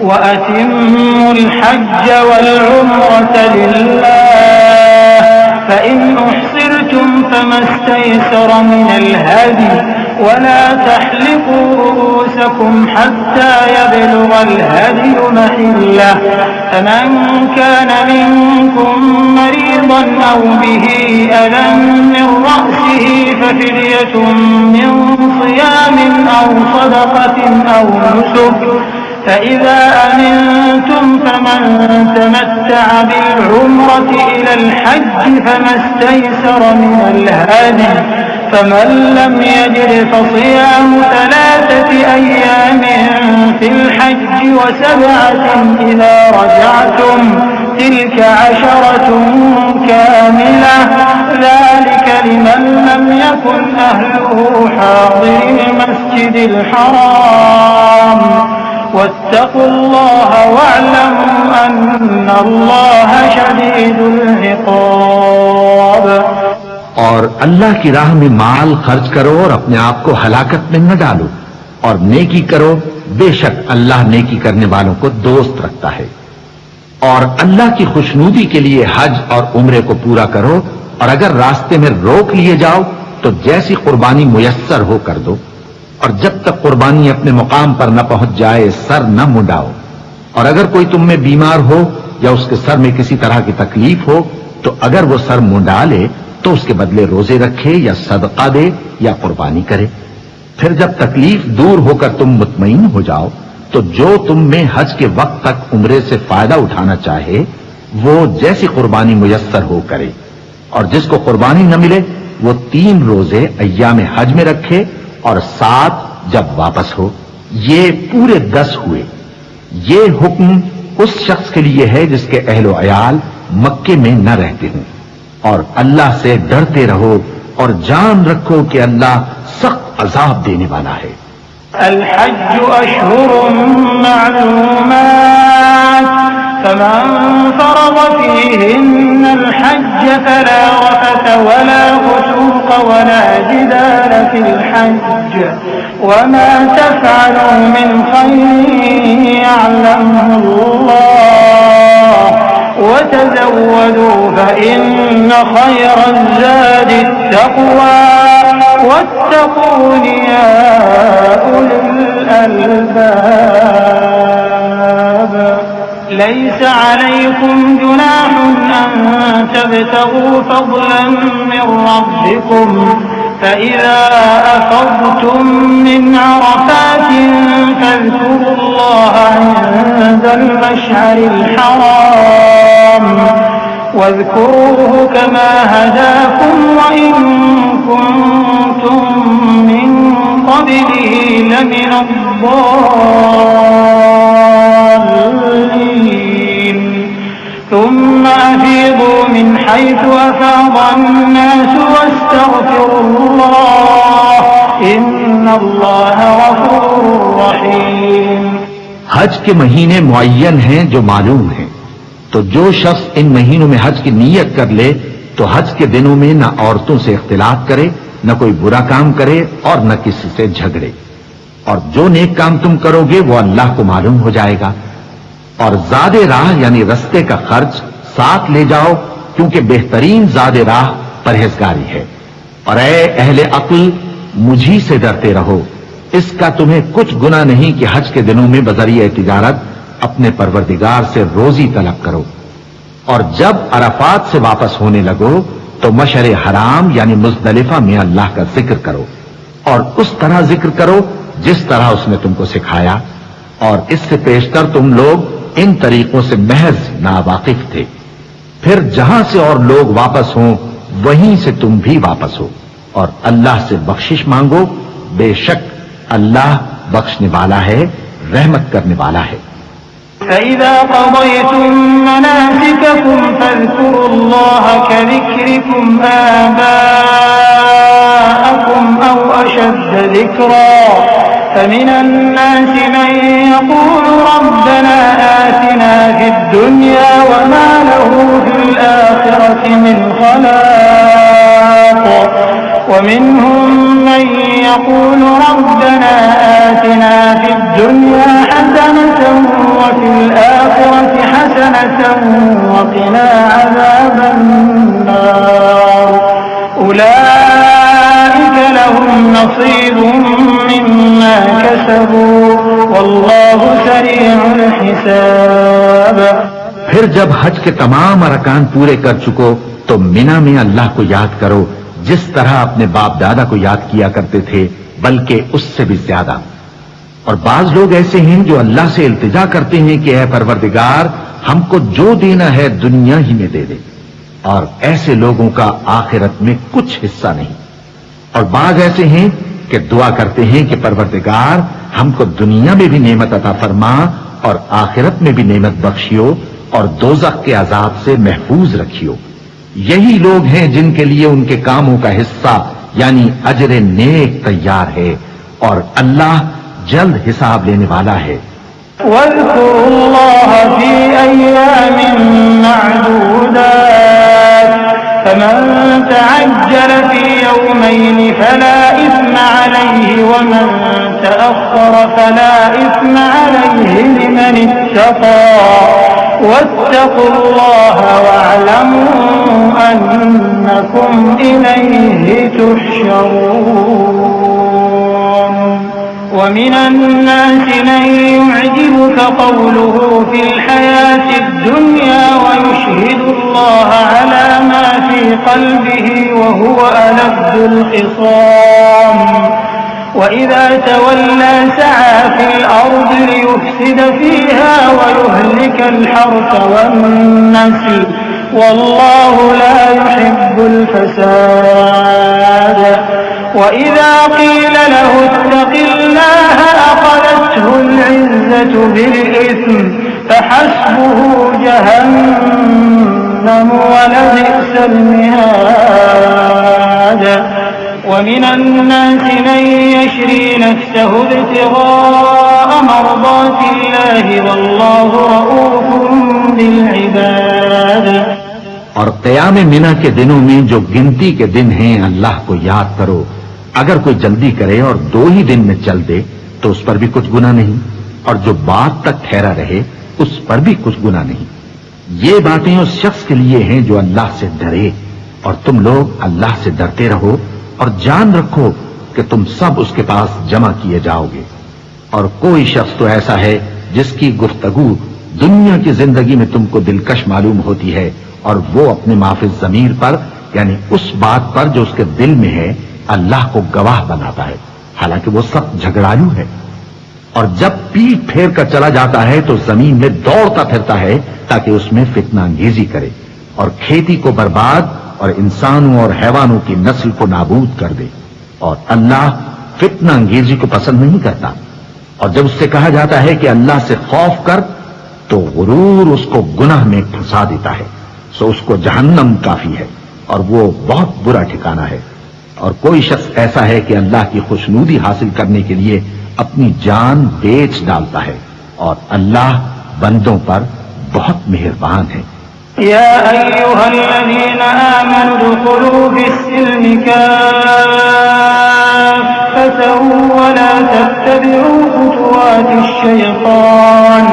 S5: वअतिम्मुल हज्ज वल उम्रता लिल्लाह फ़इन उहसिरतुम फ़मस्तयसर मिनल हदी वला तहलिकू रूऊसकुम हत्ता यबलुगल हदयु महिल्लह फमन कान मिनकुम मरीदन औ बिही अज़न मिन रअसिही फफ़िद्यतुन मिन सियामिन औ सदक़तिन औ नुसुक فإذا أمنتم فمن تمتع بالعمرة إلى الحج فما استيسر من الهدي فمن لم يجد فصيام 3 أيام في الحج و7 إذا رجعتم تلك 10 كاملة ذلك لمن لم يكن أهله حاضر المسجد الحرام वत्तक़ु अल्लाह वअलमू अन्न अल्लाह शदीदुल इक़ाब।
S2: और अल्लाह की राह में माल खर्च करो और अपने आप को हलाकत में न डालो, और नेकी करो, बेशक अल्लाह नेकी करने वालों को दोस्त रखता है। और अल्लाह की खुशनूदी के लिए हज और उम्रे को पूरा करो, और अगर रास्ते में रोक लिए जाओ तो जैसी कुर्बानी मुयस्सर हो कर दो, और जब तक कुर्बानी अपने मुकाम पर न पहुंच जाए सर न मुंडाओ। और अगर कोई तुम में बीमार हो या उसके सर में किसी तरह की तकलीफ हो तो अगर वो सर मुंडा ले तो उसके बदले रोजे रखे या सदका दे या कुर्बानी करे। फिर जब तकलीफ दूर होकर तुम मुतमईन हो जाओ तो जो तुम में हज के वक्त तक उम्रे से फायदा उठाना चाहे वो जैसी कुर्बानी मुयस्सर हो करे, और जिसको कुर्बानी न मिले वो 3 रोजे अय्याम हज में रखे और 7 जब वापस हो। ये पूरे 10 हुए। ये हुक्म उस शख्स के लिए है जिसके अहलो अयाल मक्के में न रहते हों। और अल्लाह से डरते रहो और जान रखो कि अल्लाह सख्त अजाब देने वाला है।
S5: अल-हज्जु अश्हुरुम मअलूमात फमन फरज़ फ़ीहिन्नल हज्ज फला रफ़थ वला फुसूक़ वला जिदाल फ़िल हज्ज वमा तफ़अलू मिन ख़ैरिन यअलमुहुल्लाह वतज़व्वदू फ़इन्न ख़ैरज़्ज़ादि अत-तक़वा वत्तक़ून या उलिल अलबाब। लैस अलैकुम जुनाहुन अन तब्तगू फज़लन मिन रब्बिकुम फ़इज़ा अफ़ज़्तुम मिन अरफ़ातिन फ़ज़्कुरुल्लाह इंदल मशअरिल हराम واذكروه كما هداكم وإن كنتم من قبله لمن الضالين ثم أفيضوا من حيث أفاض الناس واستغفروا الله إن الله غفور رحيم।
S2: हज के महीने मुअय्यन हैं जो मालूम हैं, तो जो शख्स इन महीनों में हज की नीयत कर ले तो हज के दिनों में न औरतों से इख्तिलात करे, न कोई बुरा काम करे और न किसी से झगड़े। और जो नेक काम तुम करोगे वो अल्लाह को मालूम हो जाएगा। और ज़ादे राह यानी रस्ते का खर्च साथ ले जाओ, क्योंकि बेहतरीन ज़ादे राह परहेजगारी है। और ऐ अहले अक्ल, मुझी से डरते रहो। इसका तुम्हें कुछ गुनाह नहीं कि हज के दिनों में बजरिए तिजारत अपने परवरदिगार से रोजी तलब करो। और जब अरफात से वापस होने लगो तो मशअर हराम यानी मुज़दलिफा में अल्लाह का जिक्र करो, और उस तरह जिक्र करो जिस तरह उसने तुमको सिखाया। और इससे पेशतर तुम लोग इन तरीकों से महज नावाकिफ थे। फिर जहां से और लोग वापस हों वहीं से तुम भी वापस हो और अल्लाह से बख्शिश मांगो, बेशक अल्लाह बख्शने वाला है, रहमत करने वाला है।
S5: فإذا قضيتم مناسككم فاذكروا الله كذكركم آباءكم أو أشد ذكرا فمن الناس من يقول ربنا آتنا في الدنيا وما له في الآخرة من خلاق ومنهم من يقول ربنا آتنا في الدنيا حسنة وفي الآخرة حسنة وقنا عذاب النار أولئك لهم نصيب مما كسبوا والله سريع الحساب।
S2: फिर जब हज के तमाम अरकान पूरे कर चुको तो मिना में अल्लाह को याद करो जिस तरह अपने बाप दादा को याद किया करते थे, बल्कि उससे भी ज्यादा। और बाज लोग ऐसे हैं जो अल्लाह से इल्तिजा करते हैं कि ऐ परवरदिगार हमको जो देना है दुनिया ही में दे दे, और ऐसे लोगों का आखिरत में कुछ हिस्सा नहीं। और बाज ऐसे हैं कि दुआ करते हैं कि परवरदिगार हमको दुनिया में भी नेमत अता फरमा और आखिरत में भी नेमत बख्शियो और दोज़ख के अजाब से महफूज रखियो। यही लोग हैं जिनके लिए उनके कामों का हिस्सा यानी अजर नेक तैयार है और अल्लाह जल्द हिसाब लेने वाला है।
S5: वज़्कुरुल्लाह फी अय्यामिन मअदूदात फमन तअज्जल फी यौमैन फला इस्म अलैहि वमन तअख्खर फला इस्म अलैहि लिमन इत्तक़ा वत्तक़ुल्लाह वअलमू अन्नकुम इलैहि तुहशरून। ومن الناس من يعجبك قوله في الحياة الدنيا ويشهد الله على ما في قلبه وهو ألد الخصام وإذا تولى سعى في الأرض ليفسد فيها ويهلك الحرث والنسل والله لا يحب الفساد وإذا قيل له اتق الله أخذته العزة بالإثم فحسبه جهنم ولبئس المهاد ومن الناس من يشري نفسه ابتغاء مرضات الله والله رؤوف بالعباد।
S2: और क़याम मिना के दिनों में जो गिनती के दिन हैं अल्लाह को याद करो। अगर कोई जल्दी करे और 2 ही दिन में चल दे तो उस पर भी कुछ गुनाह नहीं, और जो बात तक ठहरा रहे उस पर भी कुछ गुनाह नहीं। ये बातें उस शख्स के लिए हैं जो अल्लाह से डरे, और तुम लोग अल्लाह से डरते रहो और जान रखो कि तुम सब उसके पास जमा किए जाओगे। और कोई शख्स तो ऐसा है जिसकी गुफ्तगू दुनिया की जिंदगी में तुमको दिलकश मालूम होती है और वो अपने माफिज ज़मीर पर यानी उस बात पर जो उसके दिल में है अल्लाह को गवाह बनाता है, हालांकि वो सख्त झगड़ालू है। और जब पीठ फेर कर चला जाता है तो जमीन में दौड़ता फिरता है ताकि उसमें फितना अंगेजी करे और खेती को बर्बाद और इंसानों और हैवानों की नस्ल को नाबूद कर दे। और अल्लाह फितना अंगेजी को पसंद नहीं करता। और जब उससे कहा जाता है कि अल्लाह से खौफ कर तो गुरूर उसको गुनाह में फंसा देता है, सो उसको जहन्नम काफी है और वो बहुत बुरा ठिकाना है। और कोई शख्स ऐसा है कि अल्लाह की खुशनूदी हासिल करने के लिए अपनी जान बेच डालता है और अल्लाह बंदों पर बहुत मेहरबान है।
S5: या अय्युहल्लज़ीना आमनू दुखुलू फिस्सिल्मि काफ़्फतन वला तत्तबि'ू खुतुवातिश शैतान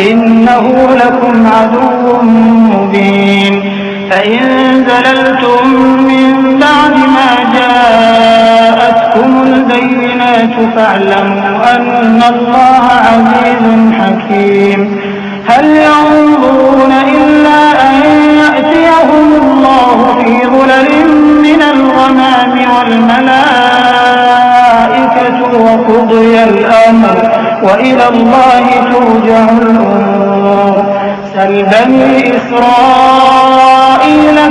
S5: इन्नहू लकुम अदुव्वुम मुबीन फ़इन ज़ललतुम मिन बअदि मा जाअतकुमुल बय्यिनातु फ़अलमू अन्नल्लाह अज़ीज़ुन हकीम। هل ينظرون إلا أن يأتيهم الله في ظلل من الغمام والملائكة وقضي الأمر وإلى الله ترجع الأمور सल बनी इस्राईल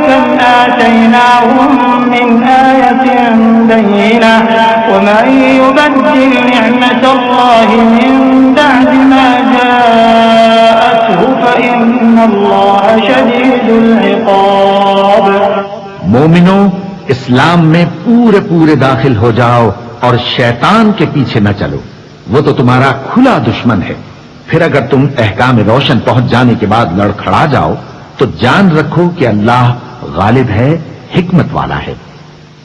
S5: कम आतैनाहुम मिन आयतिन बय्यिनह वमन युबद्दिल निअमतल्लाहि मिन बअदि मा जाअतहु फइन्नल्लाह शदीदुल इक़ाब।
S2: मोमिनो, इस्लाम में पूरे पूरे दाखिल हो जाओ और शैतान के पीछे न चलो, वो तो तुम्हारा खुला दुश्मन है। फिर अगर तुम अहकाम रोशन पहुंच जाने के बाद लड़खड़ा जाओ तो जान रखो कि अल्लाह गालिब है, हिकमत वाला है।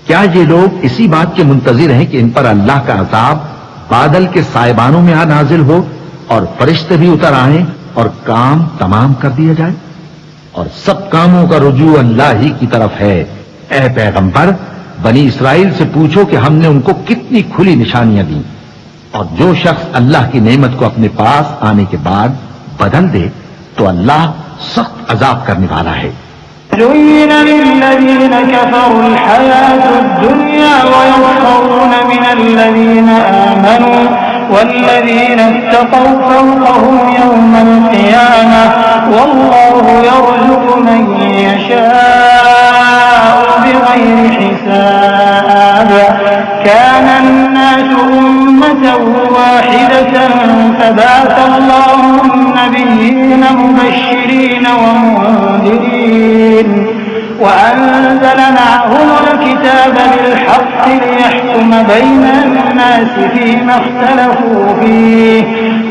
S2: क्या ये लोग इसी बात के मुंतजिर हैं कि इन पर अल्लाह का अजाब बादल के साइबानों में आ नाजिल हो और फरिश्ते भी उतर आए और काम तमाम कर दिया जाए? और सब कामों का रुजू अल्लाह ही की तरफ है। ए पैगंबर, बनी इसराइल से पूछो कि हमने उनको कितनी खुली निशानियां दी, और जो शख्स अल्लाह की नेमत को अपने पास आने के बाद बदल दे तो अल्लाह सख्त अजाब करने वाला है।
S5: ज़ुय्यिन लिल्लज़ीन कफ़रुल हयातुद दुन्या वयस्ख़रून मिनल्लज़ीन आमनू वल्लज़ीन इत्तक़व फ़ौक़हुम यौमल क़ियामह वल्लाहु यर्ज़ुक़ु मन यशाअु बिग़ैरि हिसाब। कान अन्नासु उम्मतन वाहिदतन फबअथ अल्लाहु नबिय्यीन मुबश्शिरीन वमुन्दिरीन وأنزل معهم الكتاب بالحق ليحكم بين الناس فيما اختلفوا فيه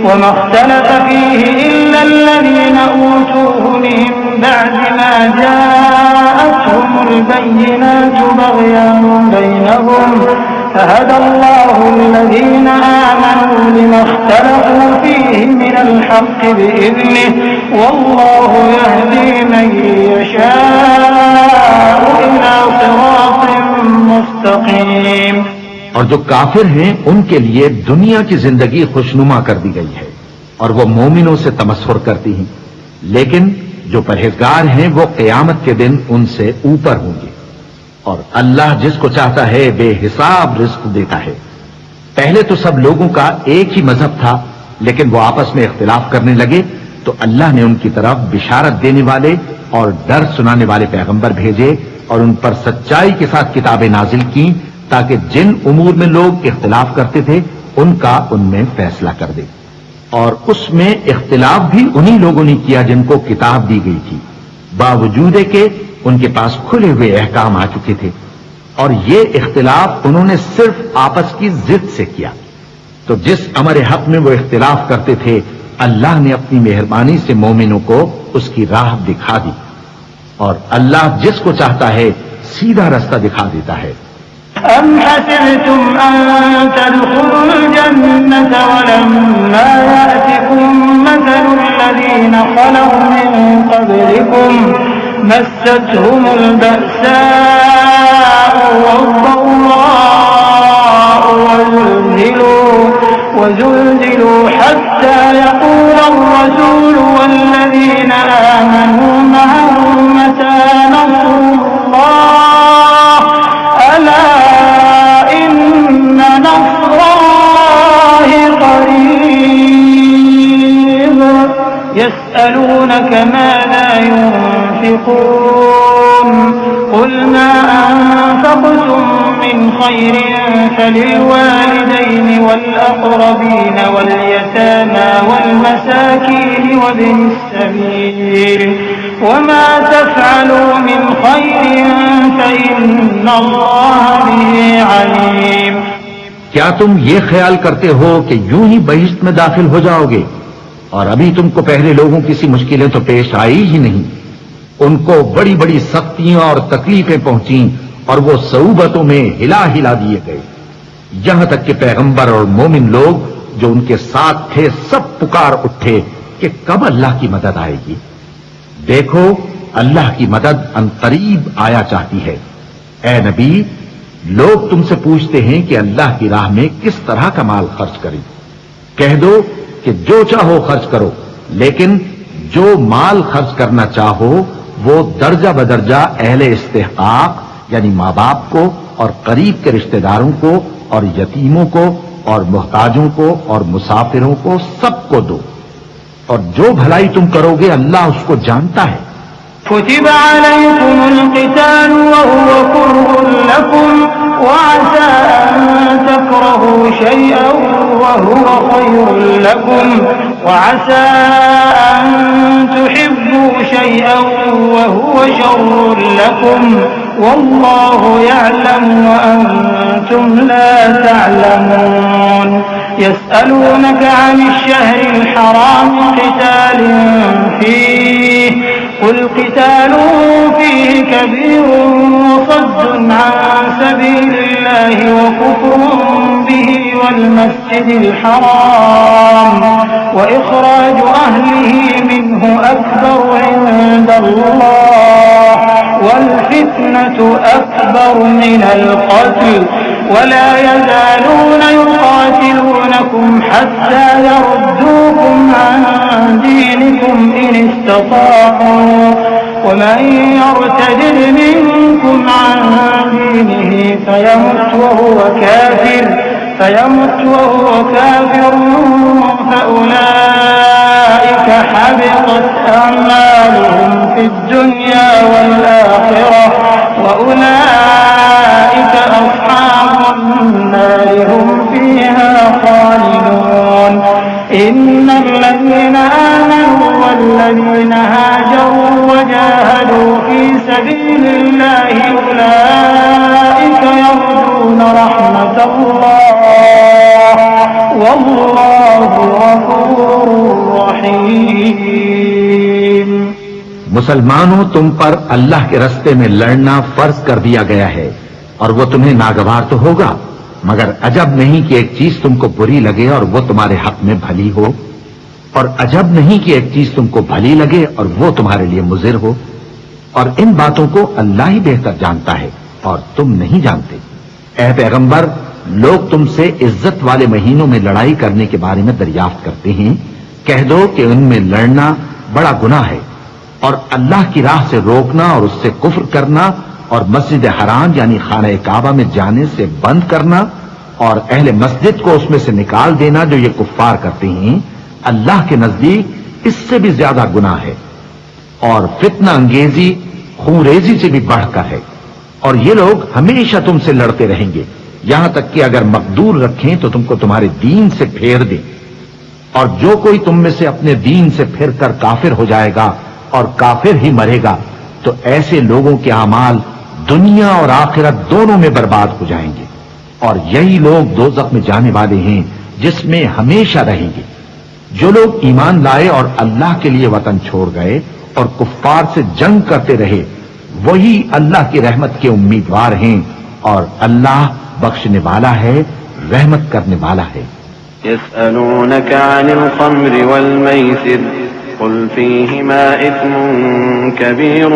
S5: وما اختلف فيه إلا الذين أوتوه من بعد ما جاءتهم البينات بغيا بينهم فهدى الله الذين آمنوا لما اختلفوا فيه من الحق بإذنه والله يهدي من يشاء إلى صراط मुस्तकीम।
S2: और जो काफिर हैं उनके लिए दुनिया की जिंदगी खुशनुमा कर दी गई है और वो मोमिनों से तमस्सुर करती हैं, लेकिन जो परहेजगार हैं वो क़यामत के दिन उनसे ऊपर होंगे। और अल्लाह जिसको चाहता है बेहिसाब रिज़्क़ देता है। पहले तो सब लोगों का एक ही मजहब था, लेकिन वो आपस में इख्तिलाफ करने लगे तो अल्लाह ने उनकी तरफ बिशारत देने वाले और डर सुनाने वाले पैगंबर भेजे और उन पर सच्चाई के साथ किताबें नाजिल की ताकि जिन उमूर में लोग इख्तिलाफ करते थे उनका उनमें फैसला कर दे। और उसमें इख्तिलाफ भी उन्हीं लोगों ने किया जिनको किताब दी गई थी, बावजूद के उनके पास खुले हुए अहकाम आ चुके थे। और ये इख्तिलाफ उन्होंने सिर्फ आपस की जिद से किया। तो जिस अमर हक में वो इख्तिलाफ करते थे अल्लाह ने अपनी मेहरबानी से मोमिनों को उसकी राह दिखा दी, और अल्लाह जिसको चाहता है सीधा रास्ता दिखा देता है।
S5: أم حسبتم أن تدخلوا الجنة ولما يأتكم مثل الذين خلوا من قبلكم مستهم البأساء والضراء وزلزلوا حتى يقول الرسول والذين آمنوا معه متى نصر الله ألا إن نصر الله قريب يسألونك ماذا ينفقون قل ما أنفقتم من خير فللوالدين والأقربين واليتامى والمساكين وابن السبيل وما تفعلوا من خير فإن الله به عليم।
S2: क्या तुम ये ख्याल करते हो कि यूं ही बहिश्त में दाखिल हो जाओगे और अभी तुमको पहले लोगों की सी मुश्किलें तो पेश आई ही नहीं। उनको बड़ी बड़ी सख्तियां और तकलीफें पहुंची और वो सऊबतों में हिला हिला दिए गए, यहां तक कि पैगंबर और मोमिन लोग जो उनके साथ थे सब पुकार उठे कि कब अल्लाह की मदद आएगी। देखो अल्लाह की मदद अनकरीब आया चाहती है। ए नबी, लोग तुमसे पूछते हैं कि अल्लाह की राह में किस तरह का माल खर्च करें। कह दो कि जो चाहो खर्च करो, लेकिन जो माल खर्च करना चाहो वो दर्जा बदर्जा अहले इस्तेहकाक यानी माँ बाप को और करीब के रिश्तेदारों को और यतीमों को और मुहताजों को और मुसाफिरों को सबको दो। और जो भलाई तुम करोगे अल्लाह उसको जानता है।
S5: कुतिब अलैकुमुल क़िताल वहुव कुर्हुन लकुम वअसा अन तकरहू शैअन वहुव खैरुन लकुम वअसा अन तुहिब्बू शैअन वहुव शर्रुन लकुम वल्लाहु यअलमु व अंतुम ला तअलमून। यसअलूनका अनिश शहरिल हराम क़ितालिन फीह कुल क़ितालुन फ़ीहि कबीरुन वसद्दुन अन सबीलिल्लाहि व कुफ़्रुन बिही वल मस्जिदिल हराम व इख़राजु अहलिही मिन्हु अकबरु इंदल्लाह वल फ़ित्नतु अकबरु मिनल क़त्ल वला यज़ालून युक़ातिलूनकुम हत्ता यरुद्दूकुम अन दीनिकुम इन इस्तताअू वमन यर्तदिद मिनकुम अन दीनिही फयमुत वहुव काफिर फउलाइक हबितत अअमालुहुम फिद्दुन्या वल आखिरह वउलाइक अस्हाबुन नार हुम फीहा खालिदून। इन्नल्लज़ीना आमनू वल्लज़ीना हाजरू वजाहदू फी सबीलिल्लाहि उलाइक यर्जून रहमतल्लाह वल्लाहु गफूरुर रहीम।
S2: मुसलमानों, तुम पर अल्लाह के रास्ते में लड़ना फर्ज कर दिया गया है और वो तुम्हें नागवार तो होगा, मगर अजब नहीं कि एक चीज तुमको बुरी लगे और वो तुम्हारे हक में भली हो, और अजब नहीं कि एक चीज तुमको भली लगे और वो तुम्हारे लिए मुज़िर हो। और इन बातों को अल्लाह ही बेहतर जानता है और तुम नहीं जानते। ऐ पैगंबर, लोग तुमसे इज्जत वाले महीनों में लड़ाई करने के बारे में दरियाफ्त करते हैं। कह दो कि उनमें लड़ना बड़ा गुनाह है, और अल्लाह की राह से रोकना और उससे कुफ्र करना और मस्जिद हराम यानी खाना काबा में जाने से बंद करना और अहले मस्जिद को उसमें से निकाल देना जो ये कुफ्फार करते हैं, अल्लाह के नजदीक इससे भी ज्यादा गुनाह है और फितना अंगेजी खूंरेजी से भी बढ़कर है। और ये लोग हमेशा तुमसे लड़ते रहेंगे, यहां तक कि अगर मकदूर रखें तो तुमको तुम्हारे दीन से फेर दे। और जो कोई तुम में से अपने दीन से फिर कर काफिर हो जाएगा और काफिर ही मरेगा, तो ऐसे लोगों के अमाल दुनिया और आखिरत दोनों में बर्बाद हो जाएंगे, और यही लोग दोज़ख में जाने वाले हैं जिसमें हमेशा रहेंगे। जो लोग ईमान लाए और अल्लाह के लिए वतन छोड़ गए और कुफ्फार से जंग करते रहे, वही अल्लाह की रहमत के उम्मीदवार हैं, और अल्लाह बख्शने वाला है, रहमत करने वाला है।
S4: यसअलूनका अनिल खम्रि वल मैसिर कुल फीहिमा इस्मुन कबीरुन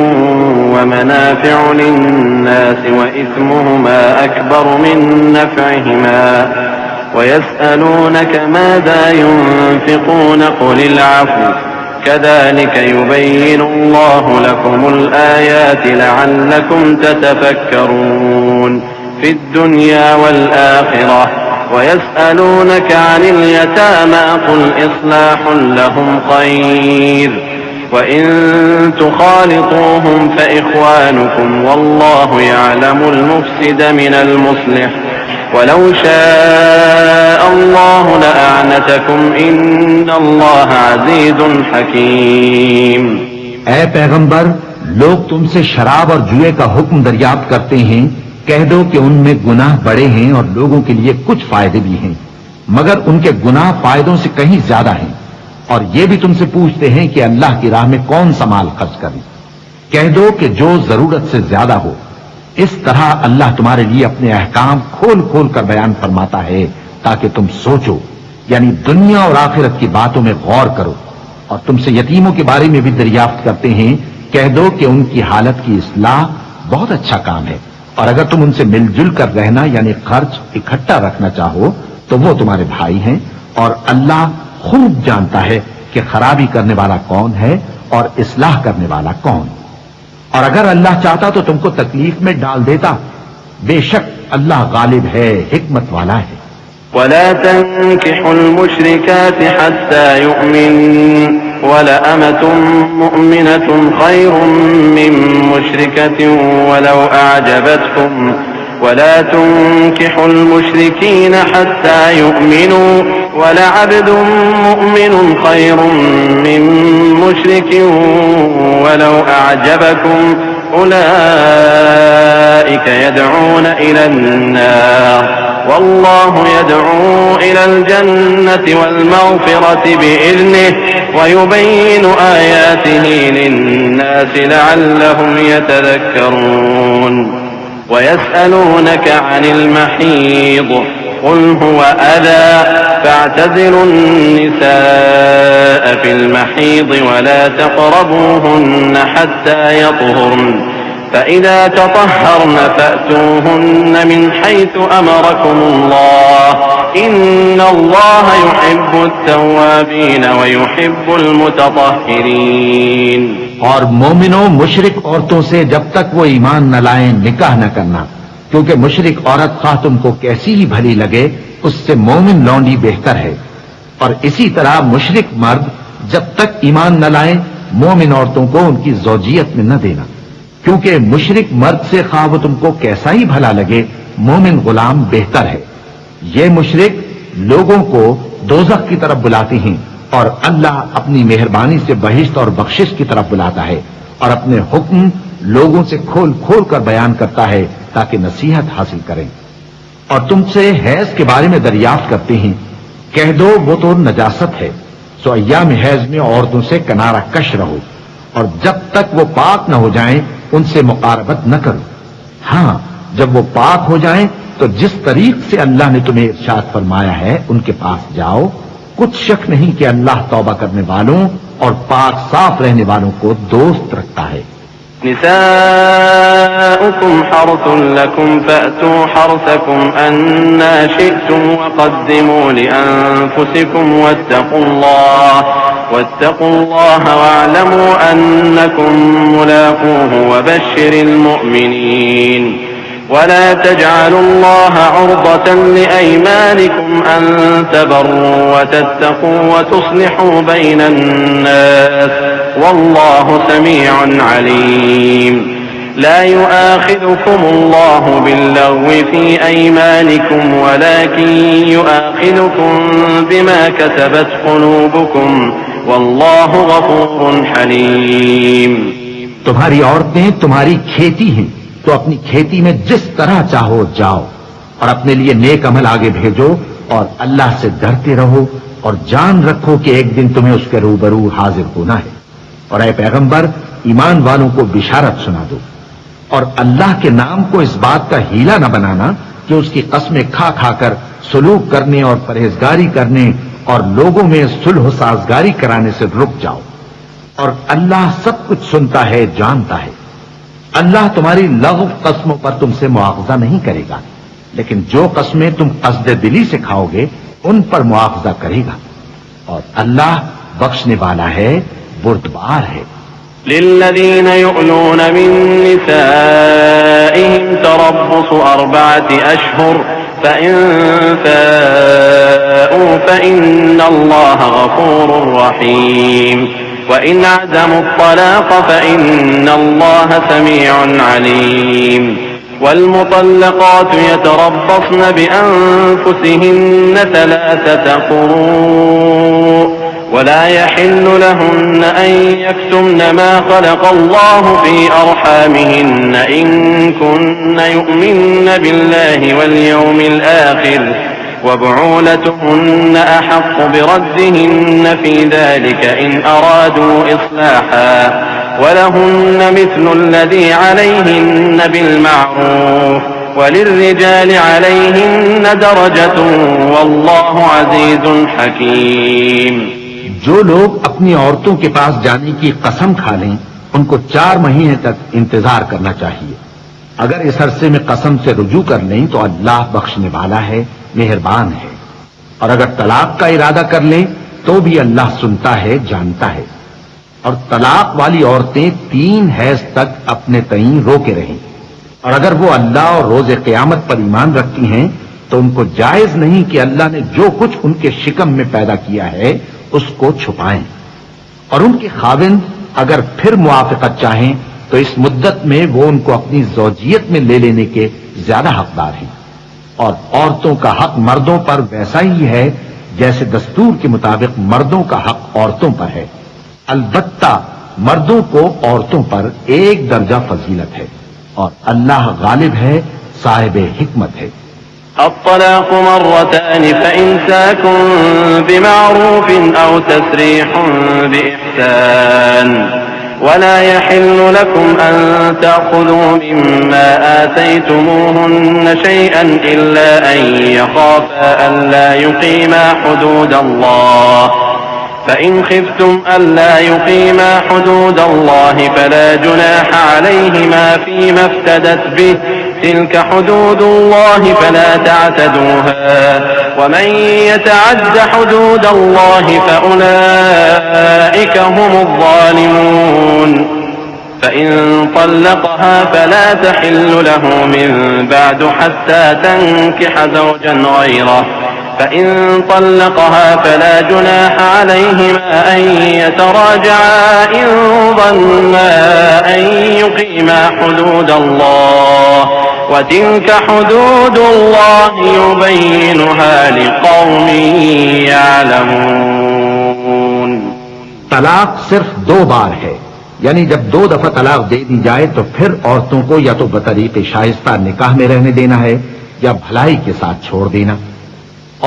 S4: व मनाफिउ लिन्नास व इस्मुहुमा अकबरु मिन नफ़इहिमा व यसअलूनका माज़ा युनफ़िक़ून क़ुलिल अफ़्व कज़ालिक युबय्यिनुल्लाहु लकुमुल आयाति लअल्लकुम ततफ़क्करून फ़िद्दुन्या वल आख़िरह ويسألونك عن اليتامى قل إصلاح لهم خير وإن تخالطوهم فإخوانكم والله يعلم المفسد من المصلح ولو شاء الله لأعنتكم إن الله عزيز حكيم।
S2: ऐ पैगंबर, लोग तुमसे शराब और जुए का हुक्म दरियाफ्त करते हैं। कह दो कि उनमें गुनाह बड़े हैं और लोगों के लिए कुछ फायदे भी हैं, मगर उनके गुनाह फायदों से कहीं ज्यादा हैं। और ये भी तुमसे पूछते हैं कि अल्लाह की राह में कौन सा माल खर्च करें। कह दो कि जो जरूरत से ज्यादा हो। इस तरह अल्लाह तुम्हारे लिए अपने अहकाम खोल खोल कर बयान फरमाता है ताकि तुम सोचो, यानी दुनिया और आखिरत की बातों में गौर करो। और तुमसे यतीमों के बारे में भी दरियाफ्त करते हैं। कह दो कि उनकी हालत की इस्लाह बहुत अच्छा काम है, और अगर तुम उनसे मिलजुल कर रहना यानी खर्च इकट्ठा रखना चाहो तो वो तुम्हारे भाई हैं, और अल्लाह खूब जानता है कि खराबी करने वाला कौन है और इस्लाह करने वाला कौन। और अगर अल्लाह चाहता तो तुमको तकलीफ में डाल देता। बेशक अल्लाह गालिब है, हिकमत वाला है।
S4: वला तंकिहुल मुशरिकात हत्ता युमिन वलअमतुम मुमिनतुन खैरुम मिन मुशरिकतिन वलौ अअजबतकुम वला तुंकिहुल मुशरिकीन हत्ता युमिनू वलअब्दुम मुमिनुन खैरुम मिन मुशरिकिन वलौ अअजबकुम उलाइक यदऊन इलन नार वल्लाहु यदऊ इलल जन्नति वल मग़फ़िरति बिइज़्निहि वयुबय्यिनु आयातिहि लिन्नासि लअल्लहुम यतज़क्करून वयस्अलूनक अनिल महीद क़ुल हुव अज़ा फ़अतज़िलु النِّسَاءَ फ़िल महीद वला तक़रबूहुन्न हत्ता यطهرن فإذا تطهرن فأتوهن من حيث أمركم الله إن الله يحب التوابين ويحب المتطهرين।
S2: और मोमिनो मुशरिक औरतों से जब तक वो ईमान न लाएं निकाह न करना, क्योंकि मुशरिक औरत खा तुमको कैसी ही भली लगे उससे मोमिन लौंडी बेहतर है। और इसी तरह मुशरिक मर्द जब तक ईमान न लाएं मोमिन औरतों को उनकी ज़ौजियत में न देना, क्योंकि मुशरिक मर्द से खा वो तुमको कैसा ही भला लगे मोमिन गुलाम बेहतर है। ये मुशरिक लोगों को दोज़ख की तरफ बुलाते हैं और अल्लाह अपनी मेहरबानी से बहिश्त और बख्शिश की तरफ बुलाता है और अपने हुक्म लोगों से खोल खोल कर बयान करता है ताकि नसीहत हासिल करें। और तुमसे हैज के बारे में दरियाफ्त करते हैं, कह दो वो तो नजासत है, सो अय्याम हैज में औरतों से किनारा कश रहो और जब तक वो पाक न हो जाएं उनसे मुकारबत न करो। हाँ, जब वो पाक हो जाएं तो जिस तरीक से अल्लाह ने तुम्हें इरशाद फरमाया है उनके पास जाओ। कुछ शक नहीं कि अल्लाह तौबा करने वालों और पाक साफ रहने वालों को दोस्त रखता है।
S4: निसाउकुम हर्सुन लकुम फअतू हर्सकुम अन्ना शि'तुम वक़द्दिमू लिअन्फुसिकुम वत्तक़ुल्लाह वअलमू अन्नकुम मुलाक़ूहु वबश्शिरिल मुमिनीन वला तजअलुल्लाह उर्दतन लिअयमानिकुम अन तबर्रू वतत्तक़ू वतुस्लिहू बैनन नास वल्लाहु समीउन अलीम। ला युआखिदुकुमुल्लाहु बिल्लग़्वि फ़ी अयमानिकुम वलाकिन युआखिदुकुम बिमा कसबत क़ुलूबुकुम वल्लाहु गफ़ूरुन हलीम।
S2: तुम्हारी औरतें तुम्हारी खेती हैं, तो अपनी खेती में जिस तरह चाहो जाओ और अपने लिए नेक अमल आगे भेजो और अल्लाह से डरते रहो और जान रखो कि एक दिन तुम्हें उसके रूबरू हाजिर होना है। और ऐ पैगंबर, ईमान वालों को बिशारत सुना दो और अल्लाह के नाम को इस बात का हीला न बनाना कि उसकी कस्में खा खाकर सुलूक करने और परहेजगारी करने और लोगों में सुलह साजगारी कराने से रुक जाओ। और अल्लाह सब कुछ सुनता है, जानता है। अल्लाह तुम्हारी लग़्व कस्मों पर तुमसे मुआवजा नहीं करेगा, लेकिन जो कस्में तुम क़स्द दिली से खाओगे उन पर मुआवजा करेगा। और अल्लाह बख्शने वाला है, बुर्दबार है।
S4: लिल्लज़ीन युअलून मिन निसाइहिम तरब्बुसु अर्बअति अशहुर फ़इन फ़ाऊ फ़इन्नल्लाह गफ़ूरुर रहीम वइन अज़मु त्तलाक़ फ़इन्नल्लाह समीउन अलीम। वल्मुतल्लक़ातु यतरब्बस्न बिअन्फुसिहिन्न थलाथत क़ुरू' वला यहिल्लु लहुन्न अन यक्तुमन मा ख़लक़ल्लाहु फ़ी अर्हामिहिन्न इन कुन्न यु'मिन्न बिल्लाहि वल यौमिल आख़िर वबुऊलतुहुन्न अहक़्क़ु बिरद्दिहिन्न फ़ी ज़ालिक इन अरादू इस्लाहा वलहुन्न मिस्लु الذي عليهن بالمعروف وللرجال عليهن درجة والله عزيز حكيم।
S2: जो लोग अपनी औरतों के पास जाने की कसम खा लें उनको 4 महीने तक इंतजार करना चाहिए। अगर इस अरसे में कसम से रुजू कर लें तो अल्लाह बख्शने वाला है, मेहरबान है। और अगर तलाक का इरादा कर लें तो भी अल्लाह सुनता है, जानता है। और तलाक वाली औरतें 3 हैज तक अपने तईं रोके रहें। और अगर वो अल्लाह और रोज़े क़यामत पर ईमान रखती हैं तो उनको जायज नहीं कि अल्लाह ने जो कुछ उनके शिकम में पैदा किया है उसको छुपाएं। और उनके खाविंद अगर फिर मुआफिकत चाहें तो इस मुद्दत में वो उनको अपनी ज़ौजियत में ले लेने के ज्यादा हकदार हैं। और औरतों का हक मर्दों पर वैसा ही है जैसे दस्तूर के मुताबिक मर्दों का हक औरतों पर है। अलबत्ता मर्दों को औरतों पर एक दर्जा फजीलत है और अल्लाह गालिब है, साहिब हिकमत है।
S4: الطلاق مرتان فإمساكم بمعروف أو تسريح بإحسان ولا يحل لكم أن تأخذوا مما آتيتموهن شيئا إلا أن يخافا ألا يقيما حدود الله فإن خفتم ألا يقيما حدود الله فلا جناح عليهما فيما افتدت به تلك حدود الله فلا تعتدوها ومن يتعد حدود الله فأولئك هم الظالمون فإن طلقها فلا تحل له من بعد حتى تنكح زوجا غيره فإن طلقها فلا جناح عليهما أن يتراجعا إن ظنا أن يقيما حدود الله وتلك حدود الله يبينها لقوم يعلمون।
S2: तलाक सिर्फ 2 बार है, यानी जब 2 दफा तलाक दे दी जाए तो फिर औरतों को या तो बतरीके शाइस्ता निकाह में रहने देना है या भलाई के साथ छोड़ देना।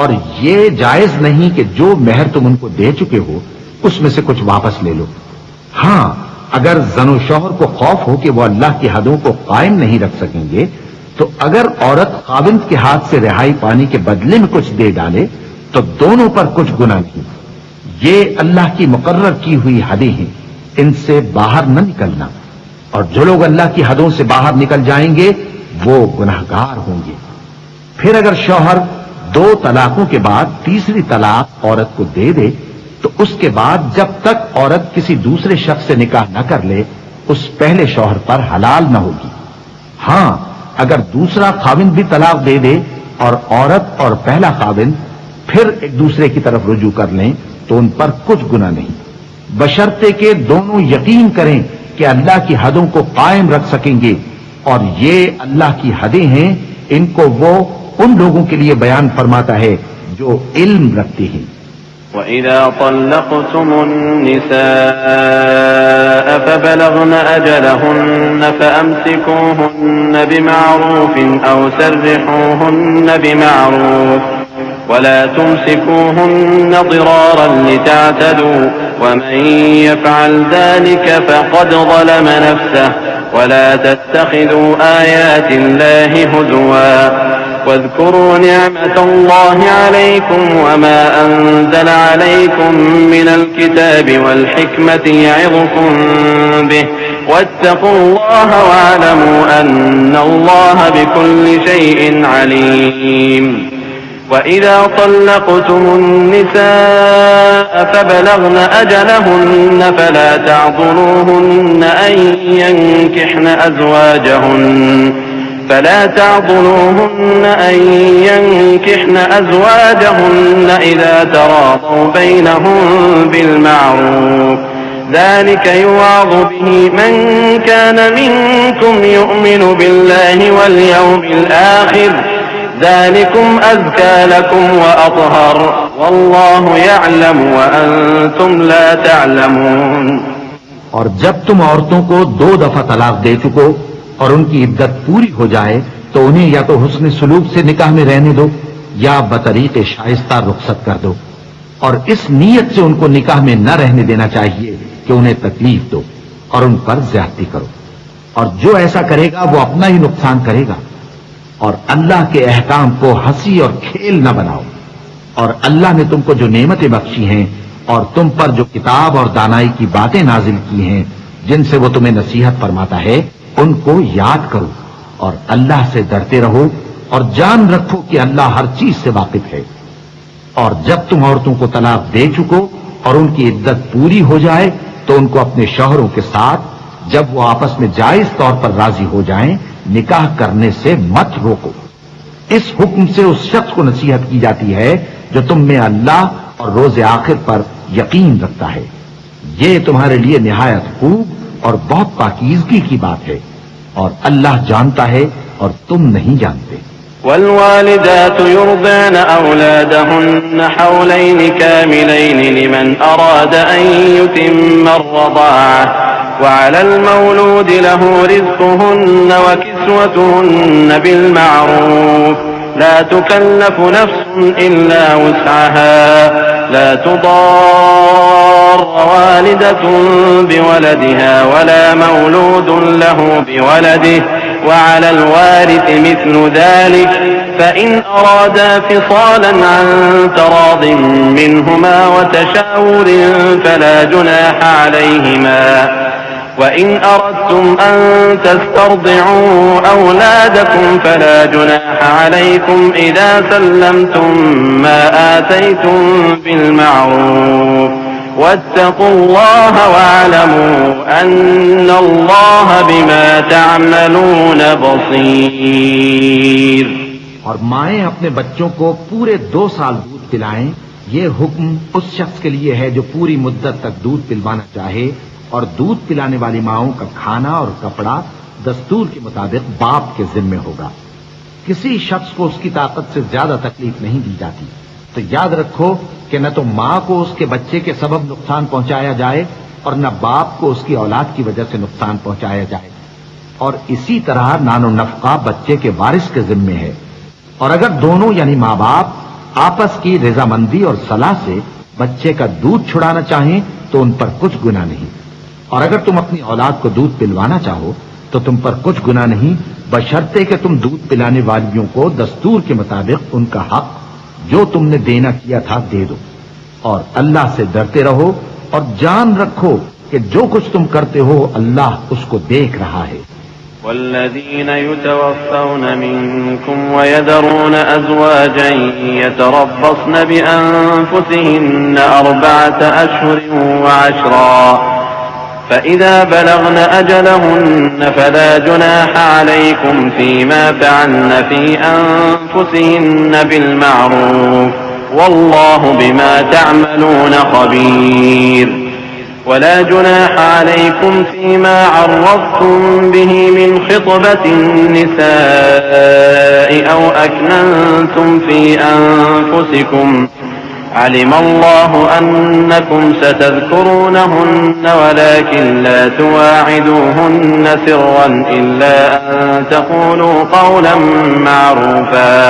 S2: और ये जायज नहीं कि जो मेहर तुम उनको दे चुके हो उसमें से कुछ वापस ले लो। हां, अगर जनो शौहर को खौफ हो कि वो अल्लाह की हदों को कायम नहीं रख सकेंगे तो अगर औरत खाविंद के हाथ से रिहाई पाने के बदले में कुछ दे डाले तो दोनों पर कुछ गुनाह नहीं। ये अल्लाह की मुकर्रर की हुई हदें हैं, इनसे बाहर न निकलना। और जो लोग अल्लाह की हदों से बाहर निकल जाएंगे वो गुनाहगार होंगे। फिर अगर शौहर 2 तलाकों के बाद तीसरी तलाक औरत को दे दे तो उसके बाद जब तक औरत किसी दूसरे शख्स से निकाह न कर ले उस पहले शौहर पर हलाल न होगी। हां, अगर दूसरा खाविंद भी तलाक दे दे और औरत और पहला खाविंद फिर एक दूसरे की तरफ रुजू कर लें तो उन पर कुछ गुनाह नहीं, बशर्ते के दोनों यकीन करें कि अल्लाह की हदों को कायम रख सकेंगे। और ये अल्लाह की हदें हैं, इनको वो उन लोगों के लिए बयान फरमाता है जो इल्म रखते हैं।
S4: وإذا طلقتم النساء فبلغن أجلهن فأمسكوهن بمعروف أو سرحوهن بمعروف ولا تمسكوهن ضرارا لتعتدوا ومن يفعل ذلك فقد ظلم نفسه ولا تتخذوا آيات الله هزوا واذكروا نعمة الله عليكم وما أنزل عليكم من الكتاب والحكمة يعظكم به واتقوا الله واعلموا أن الله بكل شيء عليم وإذا طلقتم النساء فبلغن أجلهن فلا تعضلوهن أن ينكحن أزواجهن إذا تراضوا بينهم بالمعروف ذلك يوعظ به من كان منكم يؤمن بالله واليوم الآخر ذلكم أزكى لكم وأطهر والله يعلم وأنتم لا تعلمون।
S2: और जब तुम औरतों को 2 दफा तलाक दे चुको और उनकी इद्दत पूरी हो जाए तो उन्हें या तो हुस्न सुलूक से निकाह में रहने दो या बतरीके शाइस्ता रुखसत कर दो। और इस नीयत से उनको निकाह में न रहने देना चाहिए कि उन्हें तकलीफ दो और उन पर ज्यादती करो। और जो ऐसा करेगा वो अपना ही नुकसान करेगा। और अल्लाह के अहकाम को हंसी और खेल न बनाओ। और अल्लाह ने तुमको जो नेमतें बख्शी हैं और तुम पर जो किताब और दानाई की बातें नाजिल की हैं जिनसे वो तुम्हें नसीहत फरमाता है उनको याद करो और अल्लाह से डरते रहो और जान रखो कि अल्लाह हर चीज से वाकिफ है। और जब तुम औरतों को तलाक दे चुको और उनकी इद्दत पूरी हो जाए तो उनको अपने शौहरों के साथ जब वो आपस में जायज तौर पर राजी हो जाएं निकाह करने से मत रोको। इस हुक्म से उस शख्स को नसीहत की जाती है जो तुम में अल्लाह और रोज आखिर पर यकीन रखता है। ये तुम्हारे लिए निहायत खूब और बहुत पाकीज़गी की बात है, और अल्लाह जानता है और तुम नहीं जानते।
S4: वल्वालिदात युर्दिन औलादहुन्न हौलैन कामिलैन लिमन अराद अन युतिम्मा अर्रदाअह वअलल मौलूद लहू रिज़्कुहुन्न व किस्वतुहुन्न बिल मारूफ ला तुकल्लफु नफ्सुन इल्ला वुस्अहा ला तुदार वालिदतुन बिवलदिहा वला मौलूदुन लहू बिवलदिही وعلى الوارث مثل ذلك فإن أرادا فصالا عن تراض منهما وتشاور فلا جناح عليهما وإن أردتم أن تسترضعوا أولادكم فلا جناح عليكم إذا سلمتم ما آتيتم بالمعروف واتقوا الله واعلموا أن الله بما تعملون बसीर।
S2: और माएं अपने बच्चों को पूरे 2 साल दूध पिलाएं, ये हुक्म उस शख्स के लिए है जो पूरी मुद्दत तक दूध पिलवाना चाहे, और दूध पिलाने वाली माओं का खाना और कपड़ा दस्तूर के मुताबिक बाप के जिम्मे होगा। किसी शख्स को उसकी ताकत से ज्यादा तकलीफ नहीं दी जाती, तो याद रखो कि न तो माँ को उसके बच्चे के सबब नुकसान पहुंचाया जाए और न बाप को उसकी औलाद की वजह से नुकसान पहुंचाया जाए। और इसी तरह नानो नफका बच्चे के वारिस के जिम्मे है, और अगर दोनों यानी माँ बाप आपस की रजामंदी और सलाह से बच्चे का दूध छुड़ाना चाहें तो उन पर कुछ गुनाह नहीं, और अगर तुम अपनी औलाद को दूध पिलवाना चाहो तो तुम पर कुछ गुनाह नहीं, बशर्ते कि तुम दूध पिलाने वालियों को दस्तूर के मुताबिक उनका हक जो तुमने देना किया था दे दो, और अल्लाह से डरते रहो और जान रखो कि जो कुछ तुम करते हो अल्लाह उसको देख रहा है।
S4: वल्लज़ीन युतवफ़्फ़ौन मिनकुम वयदरून अज़वाजन यतरब्बस्न बिअन्फुसिहिन्न अर्बअत अश्हुरिन वअश्रा فإذا بلغن أجلهن فلا جناح عليكم فيما فعلن في أنفسهن بالمعروف والله بما تعملون خبير ولا جناح عليكم فيما عرضتم به من خطبة النساء أو أكننتم في أنفسكم علم الله أنكم ستذكرونهن ولكن لا تواعدوهن سرا إلا أن تقولوا قولا معروفا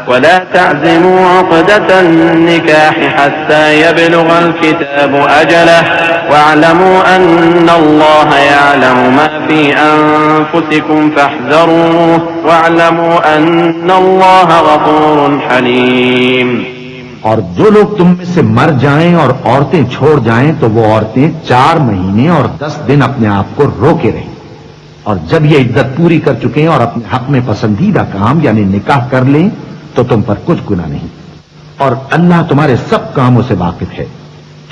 S4: ولا تعزموا عقدة النكاح حتى يبلغ الكتاب أجله واعلموا أن الله يعلم ما في أنفسكم فاحذروه واعلموا أن الله غفور حليم।
S2: और जो लोग तुम में से मर जाएं और औरतें छोड़ जाएं तो वो औरतें 4 महीने और 10 दिन अपने आप को रोके रहें, और जब ये इद्दत पूरी कर चुके और अपने हक में पसंदीदा काम यानी निकाह कर लें तो तुम पर कुछ गुनाह नहीं, और अल्लाह तुम्हारे सब कामों से वाकिफ है।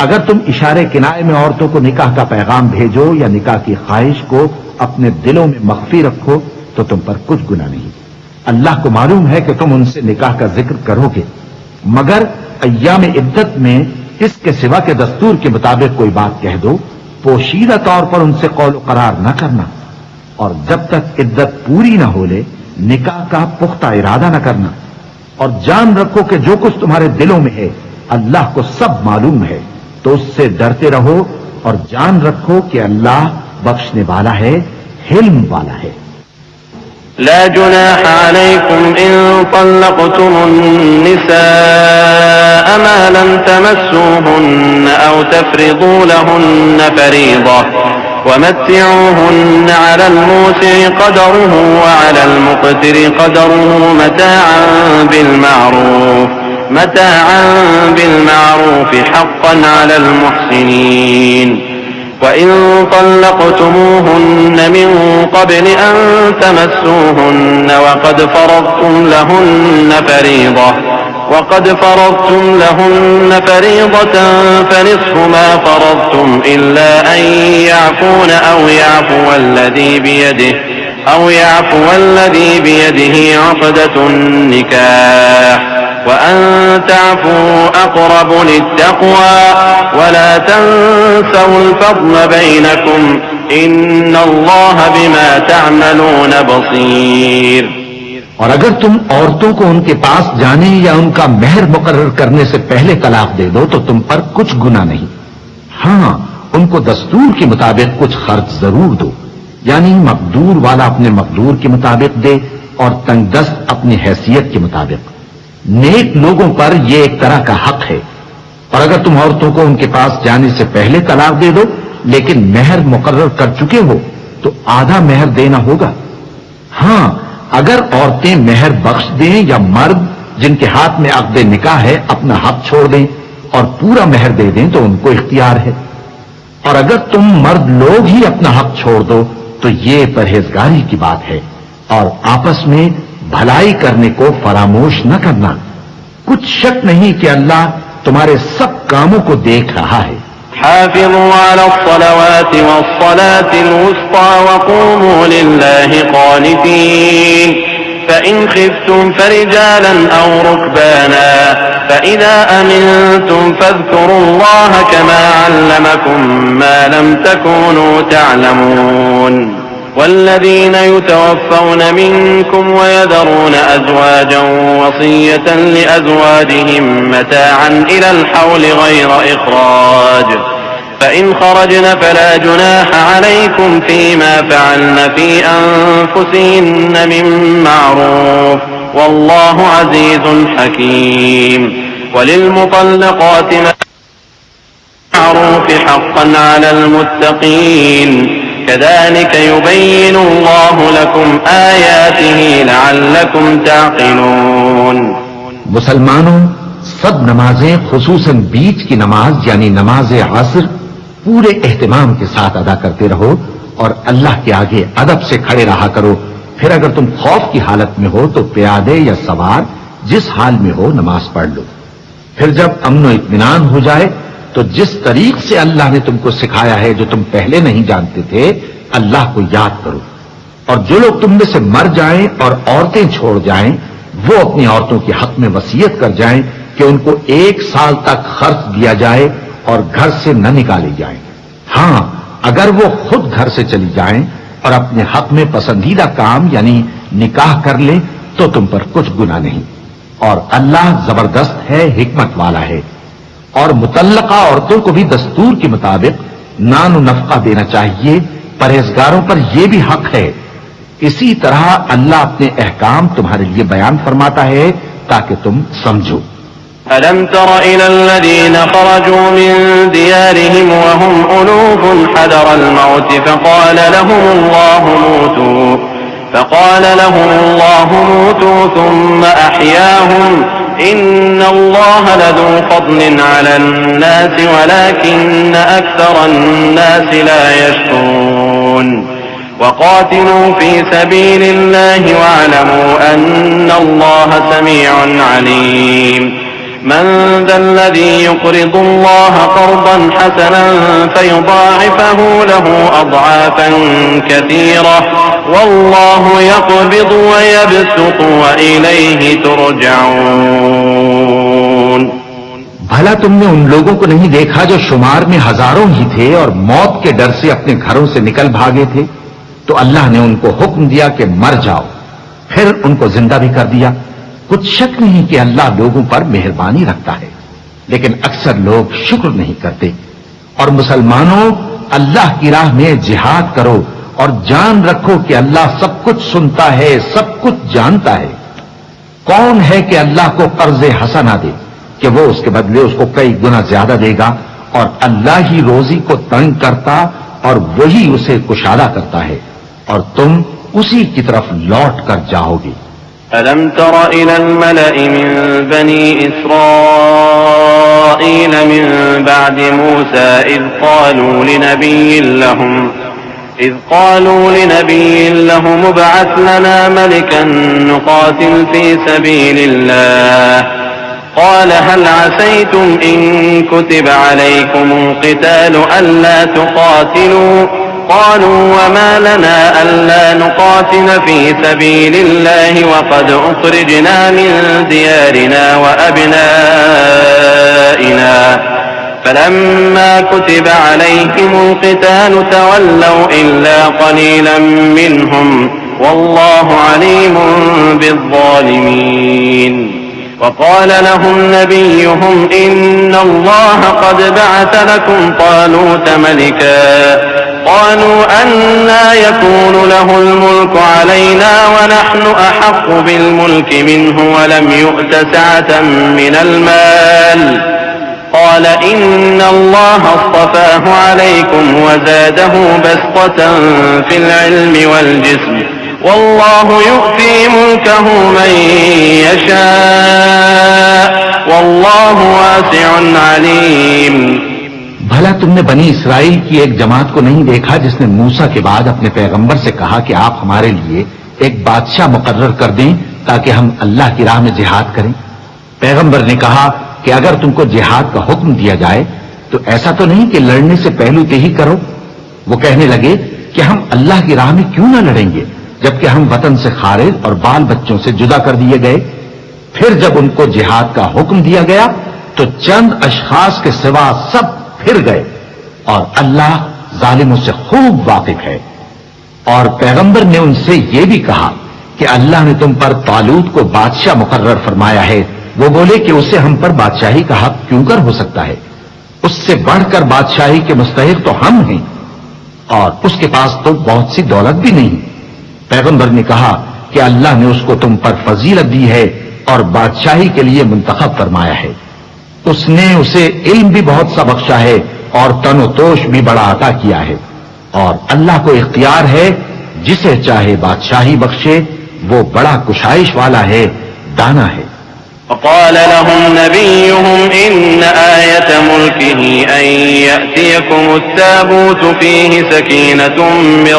S2: अगर तुम इशारे किनारे में औरतों को निकाह का पैगाम भेजो या निकाह की ख्वाहिश को अपने दिलों में मख्फी रखो तो तुम पर कुछ गुनाह नहीं। अल्लाह को मालूम है कि तुम उनसे निकाह का जिक्र करोगे, मगर अय्याम इद्दत में इसके सिवा के दस्तूर के मुताबिक कोई बात कह दो, पोशीदा तौर पर उनसे कौल करार न करना, और जब तक इद्दत पूरी न हो ले निकाह का पुख्ता इरादा न करना, और जान रखो कि जो कुछ तुम्हारे दिलों में है अल्लाह को सब मालूम है, तो उससे डरते रहो और जान रखो कि अल्लाह बख्शने वाला है, हिल्म वाला है।
S4: لا جناح عليكم إن طلقتم النساء ما لم تمسوهن أو تفرضوا لهن فريضة ومتعوهن على الموسع قدره وعلى المقتر قدره متاعا بالمعروف حقا على المحسنين وإن طلقتموهن من قبل أن تمسوهن وقد فرضتم لهن فريضة فنصف ما فرضتم إلا أن يعفون أو يعفو الذي بيده أو يعفو الذي بيده عقدة النكاح وأن تعفوا أقرب للتقوى ولا تنسوا الفضل بينكم إن الله بما تعملون بصير।
S2: और अगर तुम औरतों को उनके पास जाने या उनका मेहर मुकर्रर करने से पहले तलाक दे दो तो तुम पर कुछ गुनाह नहीं। हाँ, उनको दस्तूर के मुताबिक कुछ खर्च जरूर दो, यानी मकदूर वाला अपने मकदूर के मुताबिक दे और तंगदस्त अपनी हैसियत के मुताबिक। नेक लोगों पर यह एक तरह का हक है। और अगर तुम औरतों को उनके पास जाने से पहले तलाक दे दो लेकिन मेहर मुकर्रर कर चुके हो तो आधा मेहर देना होगा। हां, अगर औरतें मेहर बख्श दें या मर्द जिनके हाथ में अक़्द निकाह है अपना हक छोड़ दें और पूरा मेहर दे दें तो उनको इख्तियार है। और अगर तुम मर्द लोग ही अपना हक छोड़ दो तो ये परहेजगारी की बात है और आपस में भलाई करने को फरामोश न करना। कुछ शक नहीं कि अल्लाह तुम्हारे सब कामों को देख रहा है।
S4: हाफ़िज़ू अलस्सलावाति वस्सलातिल वुस्ता वक़ूमू लिल्लाहि क़ानितीन फ़इन ख़िफ़्तुम फ़रिजालन औ रुक्बाना फ़इज़ा अमिनतुम फ़ज़्कुरुल्लाह कमा अल्लमकुम मा लम तकूनू तअलमून। والذين يتوفون منكم ويذرون أزواجا وصية لأزواجهم متاعا إلى الحول غير إخراج فإن خرجن فلا جناح عليكم فيما فعلن في أنفسهن من معروف والله عزيز حكيم وللمطلقات معروف حقا على المتقين كذلك يبين الله لكم آياته لعلكم تعقلون।
S2: मुसलमानों, सब नमाजें खुसूसन बीच की नमाज यानी नमाज असर पूरे एहतिमाम के साथ अदा करते रहो और अल्लाह के आगे अदब से खड़े रहा करो। फिर अगर तुम खौफ की हालत में हो तो प्यादे या सवार जिस हाल में हो नमाज पढ़ लो। फिर जब अमन इत्मीनान हो जाए तो जिस तरीक से अल्लाह ने तुमको सिखाया है जो तुम पहले नहीं जानते थे अल्लाह को याद करो। और जो लोग तुम में से मर जाएं और औरतें छोड़ जाएं वो अपनी औरतों के हक में वसीयत कर जाएं कि उनको 1 साल तक खर्च दिया जाए और घर से न निकाले जाएं। हां, अगर वो खुद घर से चली जाएं और अपने हक में पसंदीदा काम यानी निकाह कर लें तो तुम पर कुछ गुनाह नहीं। और अल्लाह जबरदस्त है, हिकमत वाला है। और मुतल्लका औरतों को भी दस्तूर के मुताबिक नान नफका देना चाहिए। परहेजगारों पर यह भी हक है। इसी तरह अल्लाह अपने अहकाम तुम्हारे लिए बयान फरमाता है ताकि तुम समझो।
S4: ألم تر إلى الذين خرجوا من ديارهم وهم ألوف حذر الموت فقال لهم الله موتوا ثم أحياهم إن الله لذو فضل على الناس ولكن أكثر الناس لا يشكرون وقاتلوا في سبيل الله واعلموا أن الله سميع عليم من ذا الذي يقرض الله قرضا حسنا فيضاعفه له أضعافا كثيرة والله يقبض ويبسط وإليه ترجعون।
S2: भला तुमने उन लोगों को नहीं देखा जो शुमार में हजारों ही थे और मौत के डर से अपने घरों से निकल भागे थे तो अल्लाह ने उनको हुक्म दिया कि मर जाओ, फिर उनको जिंदा भी कर दिया। कुछ शक नहीं कि अल्लाह लोगों पर मेहरबानी रखता है, लेकिन अक्सर लोग शुक्र नहीं करते। और मुसलमानों, अल्लाह की राह में जिहाद करो और जान रखो कि अल्लाह सब कुछ सुनता है, सब कुछ जानता है। कौन है कि अल्लाह को कर्ज हसना दे कि वो उसके बदले उसको कई गुना ज्यादा देगा, और अल्लाह ही रोजी को तंग करता और वही उसे कुशादा करता है और तुम उसी की तरफ लौट कर जाओगे।
S4: ألم تر إلى الملأ من بني إسرائيل من بعد موسى إذ قالوا لنبي لهم ابعث لنا ملكا نقاتل في سبيل الله قال هل عسيتم إن كتب عليكم القتال ألا تقاتلوا قالوا وما لنا ألا نقاتل في سبيل الله وقد أخرجنا من ديارنا وأبنائنا فلما كتب عليهم القتال تولوا إلا قليلا منهم والله عليم بالظالمين وقال لهم نبيهم إن الله قد بعث لكم طالوت ملكا قالوا أنى يكون له الملك علينا ونحن أحق بالملك منه ولم يؤت سعة من المال قال إن الله اصطفاه عليكم وزاده بسطة في العلم والجسم والله يؤتي ملكه من يشاء والله واسع عليم।
S2: भला तुमने बनी इसराइल की एक जमात को नहीं देखा जिसने मूसा के बाद अपने पैगंबर से कहा कि आप हमारे लिए एक बादशाह मुकर्रर कर दें ताकि हम अल्लाह की राह में जिहाद करें। पैगंबर ने कहा कि अगर तुमको जिहाद का हुक्म दिया जाए तो ऐसा तो नहीं कि लड़ने से पहलू ही करो। वो कहने लगे कि हम अल्लाह की राह में क्यों न लड़ेंगे जबकि हम वतन से खारिज और बाल बच्चों से जुदा कर दिए गए। फिर जब उनको जिहाद का हुक्म दिया गया तो चंद अशखास के सिवा सब फिर गए और अल्लाह जालिमों से खूब वाकिफ है। और पैगंबर ने उनसे यह भी कहा कि अल्लाह ने तुम पर तालूत को बादशाह मुकर्रर फरमाया है। वो बोले कि उसे हम पर बादशाही का हक क्यों कर हो सकता है, उससे बढ़कर बादशाही के मुस्तहिक तो हम हैं और उसके पास तो बहुत सी दौलत भी नहीं। पैगंबर ने कहा कि अल्लाह ने उसको तुम पर फजीलत दी है और बादशाही के लिए मुंतखब फरमाया है। उसने उसे इल्म भी बहुत सा बख्शा है और तनोतोष भी बड़ा अता किया है और अल्लाह को इख्तियार है जिसे चाहे बादशाही बख्शे। वो बड़ा कुशाइश वाला है, दाना है।
S4: وقال لهم نبيهم إن آية ملكه أن يأتيكم التابوت فيه سكينة من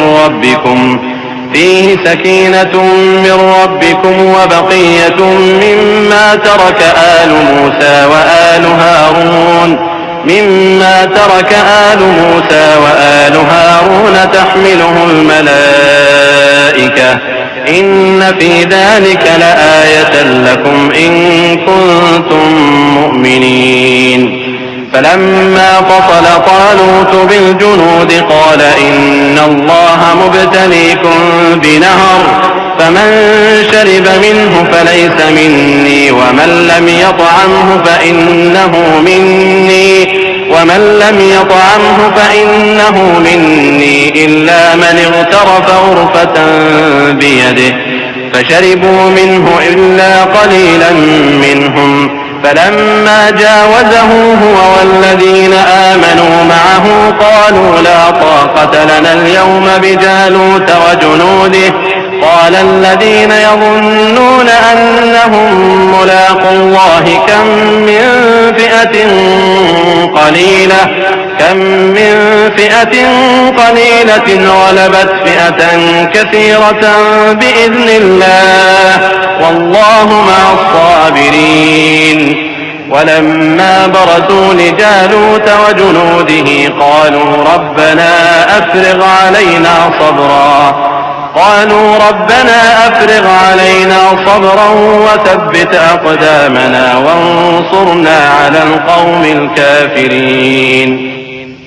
S4: ربكم وبقية مما ترك آل موسى وآل هارون تحمله الملائكة إن في ذلك لآية لكم إن كنتم مؤمنين فلما فصل طالوت بالجنود قال إن الله مبتليكم بنهر فمن شرب منه فليس مني ومن لم يطعمه مني إلا من اغترف غرفة بيده فشربوا منه إلا قليلا منهم فلما جاوزه هو والذين آمنوا معه قالوا لا طاقة لنا اليوم بجالوت وجنوده قال الذين يظنون أنهم ملاقو الله كم من فئة قليلة غلبت فئة كثيرة بإذن الله والله مع الصابرين ولما برزوا لجالوت وجنوده قالوا ربنا أفرغ علينا صبرا وثبت أقدامنا وانصرنا على القوم الكافرين।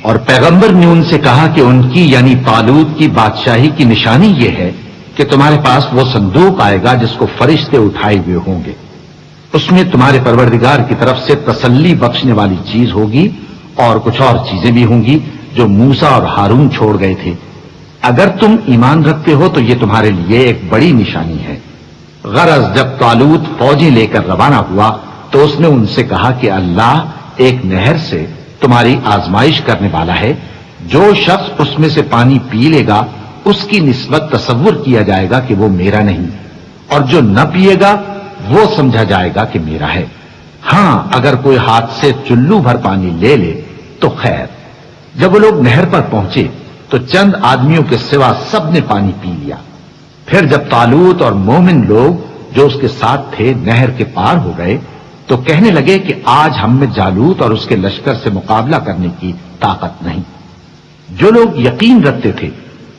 S2: और पैगंबर ने उनसे कहा कि उनकी यानी तालूत की बादशाही की निशानी यह है कि तुम्हारे पास वो संदूक आएगा जिसको फरिश्ते उठाए हुए होंगे। उसमें तुम्हारे परवरदिगार की तरफ से तसल्ली बख्शने वाली चीज होगी और कुछ और चीजें भी होंगी जो मूसा और हारून छोड़ गए थे। अगर तुम ईमान रखते हो तो ये तुम्हारे लिए एक बड़ी निशानी है। गरज जब तालूत फौजी लेकर रवाना हुआ तो उसने उनसे कहा कि अल्लाह एक नहर से तुम्हारी आजमाइश करने वाला है। जो शख्स उसमें से पानी पी लेगा उसकी निस्बत तसव्वुर किया जाएगा कि वो मेरा नहीं, और जो न पिएगा वो समझा जाएगा कि मेरा है। हां, अगर कोई हाथ से चुल्लू भर पानी ले ले तो खैर। जब वो लोग नहर पर पहुंचे तो चंद आदमियों के सिवा सबने पानी पी लिया। फिर जब तालूत और मोमिन लोग जो उसके साथ थे नहर के पार हो गए तो कहने लगे कि आज हम में जालूत और उसके लश्कर से मुकाबला करने की ताकत नहीं। जो लोग यकीन रखते थे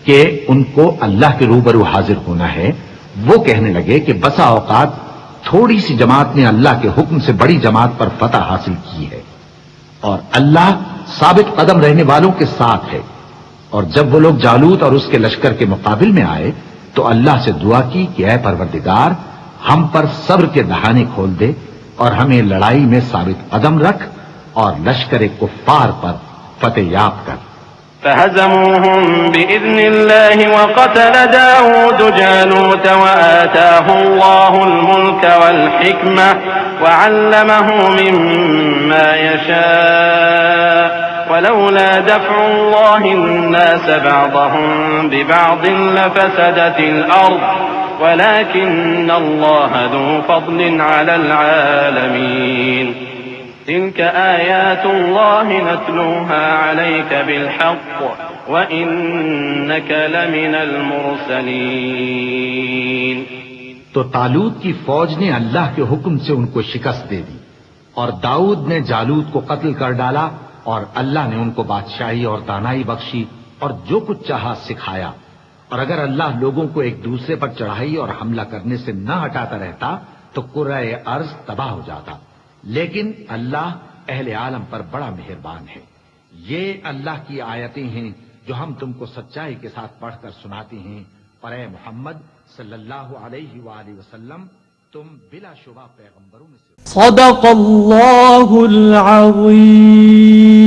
S2: कि उनको अल्लाह के रूबरू हाजिर होना है, वो कहने लगे कि बसा औकात थोड़ी सी जमात ने अल्लाह के हुक्म से बड़ी जमात पर फतह हासिल की है और अल्लाह साबित कदम रहने वालों के साथ है। और जब वो लोग जालूत और उसके लश्कर के मुकाबिल में आए तो अल्लाह से दुआ की कि ऐ परवरदिगार, हम पर सब्र के दहाने खोल दे और हमें लड़ाई में साबित कदम रख और लश्कर कुफ्फार पर फतेह याब कर।
S4: فهزموهم بإذن الله وقتل داود جالوت وآتاه الله الملك والحكمة وعلمه مما يشاء ولولا دفع الله الناس بعضهم ببعض لفسدت الأرض ولكن الله ذو فضل على العالمين تلك آيات الله نتلوها عليك بالحق وإنك لمن المرسلين।
S2: तो तालूत की फौज ने अल्लाह के हुक्म से उनको शिकस्त दे दी और दाऊद ने जालूत को कत्ल कर डाला और अल्लाह ने उनको बादशाही और दानाई बख्शी और जो कुछ चाहा सिखाया। और अगर अल्लाह लोगों को एक दूसरे पर चढ़ाई और हमला करने से न हटाता रहता तो कुर्रा अर्ज तबाह हो जाता। लेकिन अल्लाह अहले आलम पर बड़ा मेहरबान है। ये अल्लाह की आयतें हैं जो हम तुमको सच्चाई के साथ पढ़कर सुनाते हैं और ए मोहम्मद सल्लल्लाहु अलैहि वसल्लम, तुम बिला शुबा पैगंबरों में से।
S5: सदक़ल्लाहुल अज़ीम।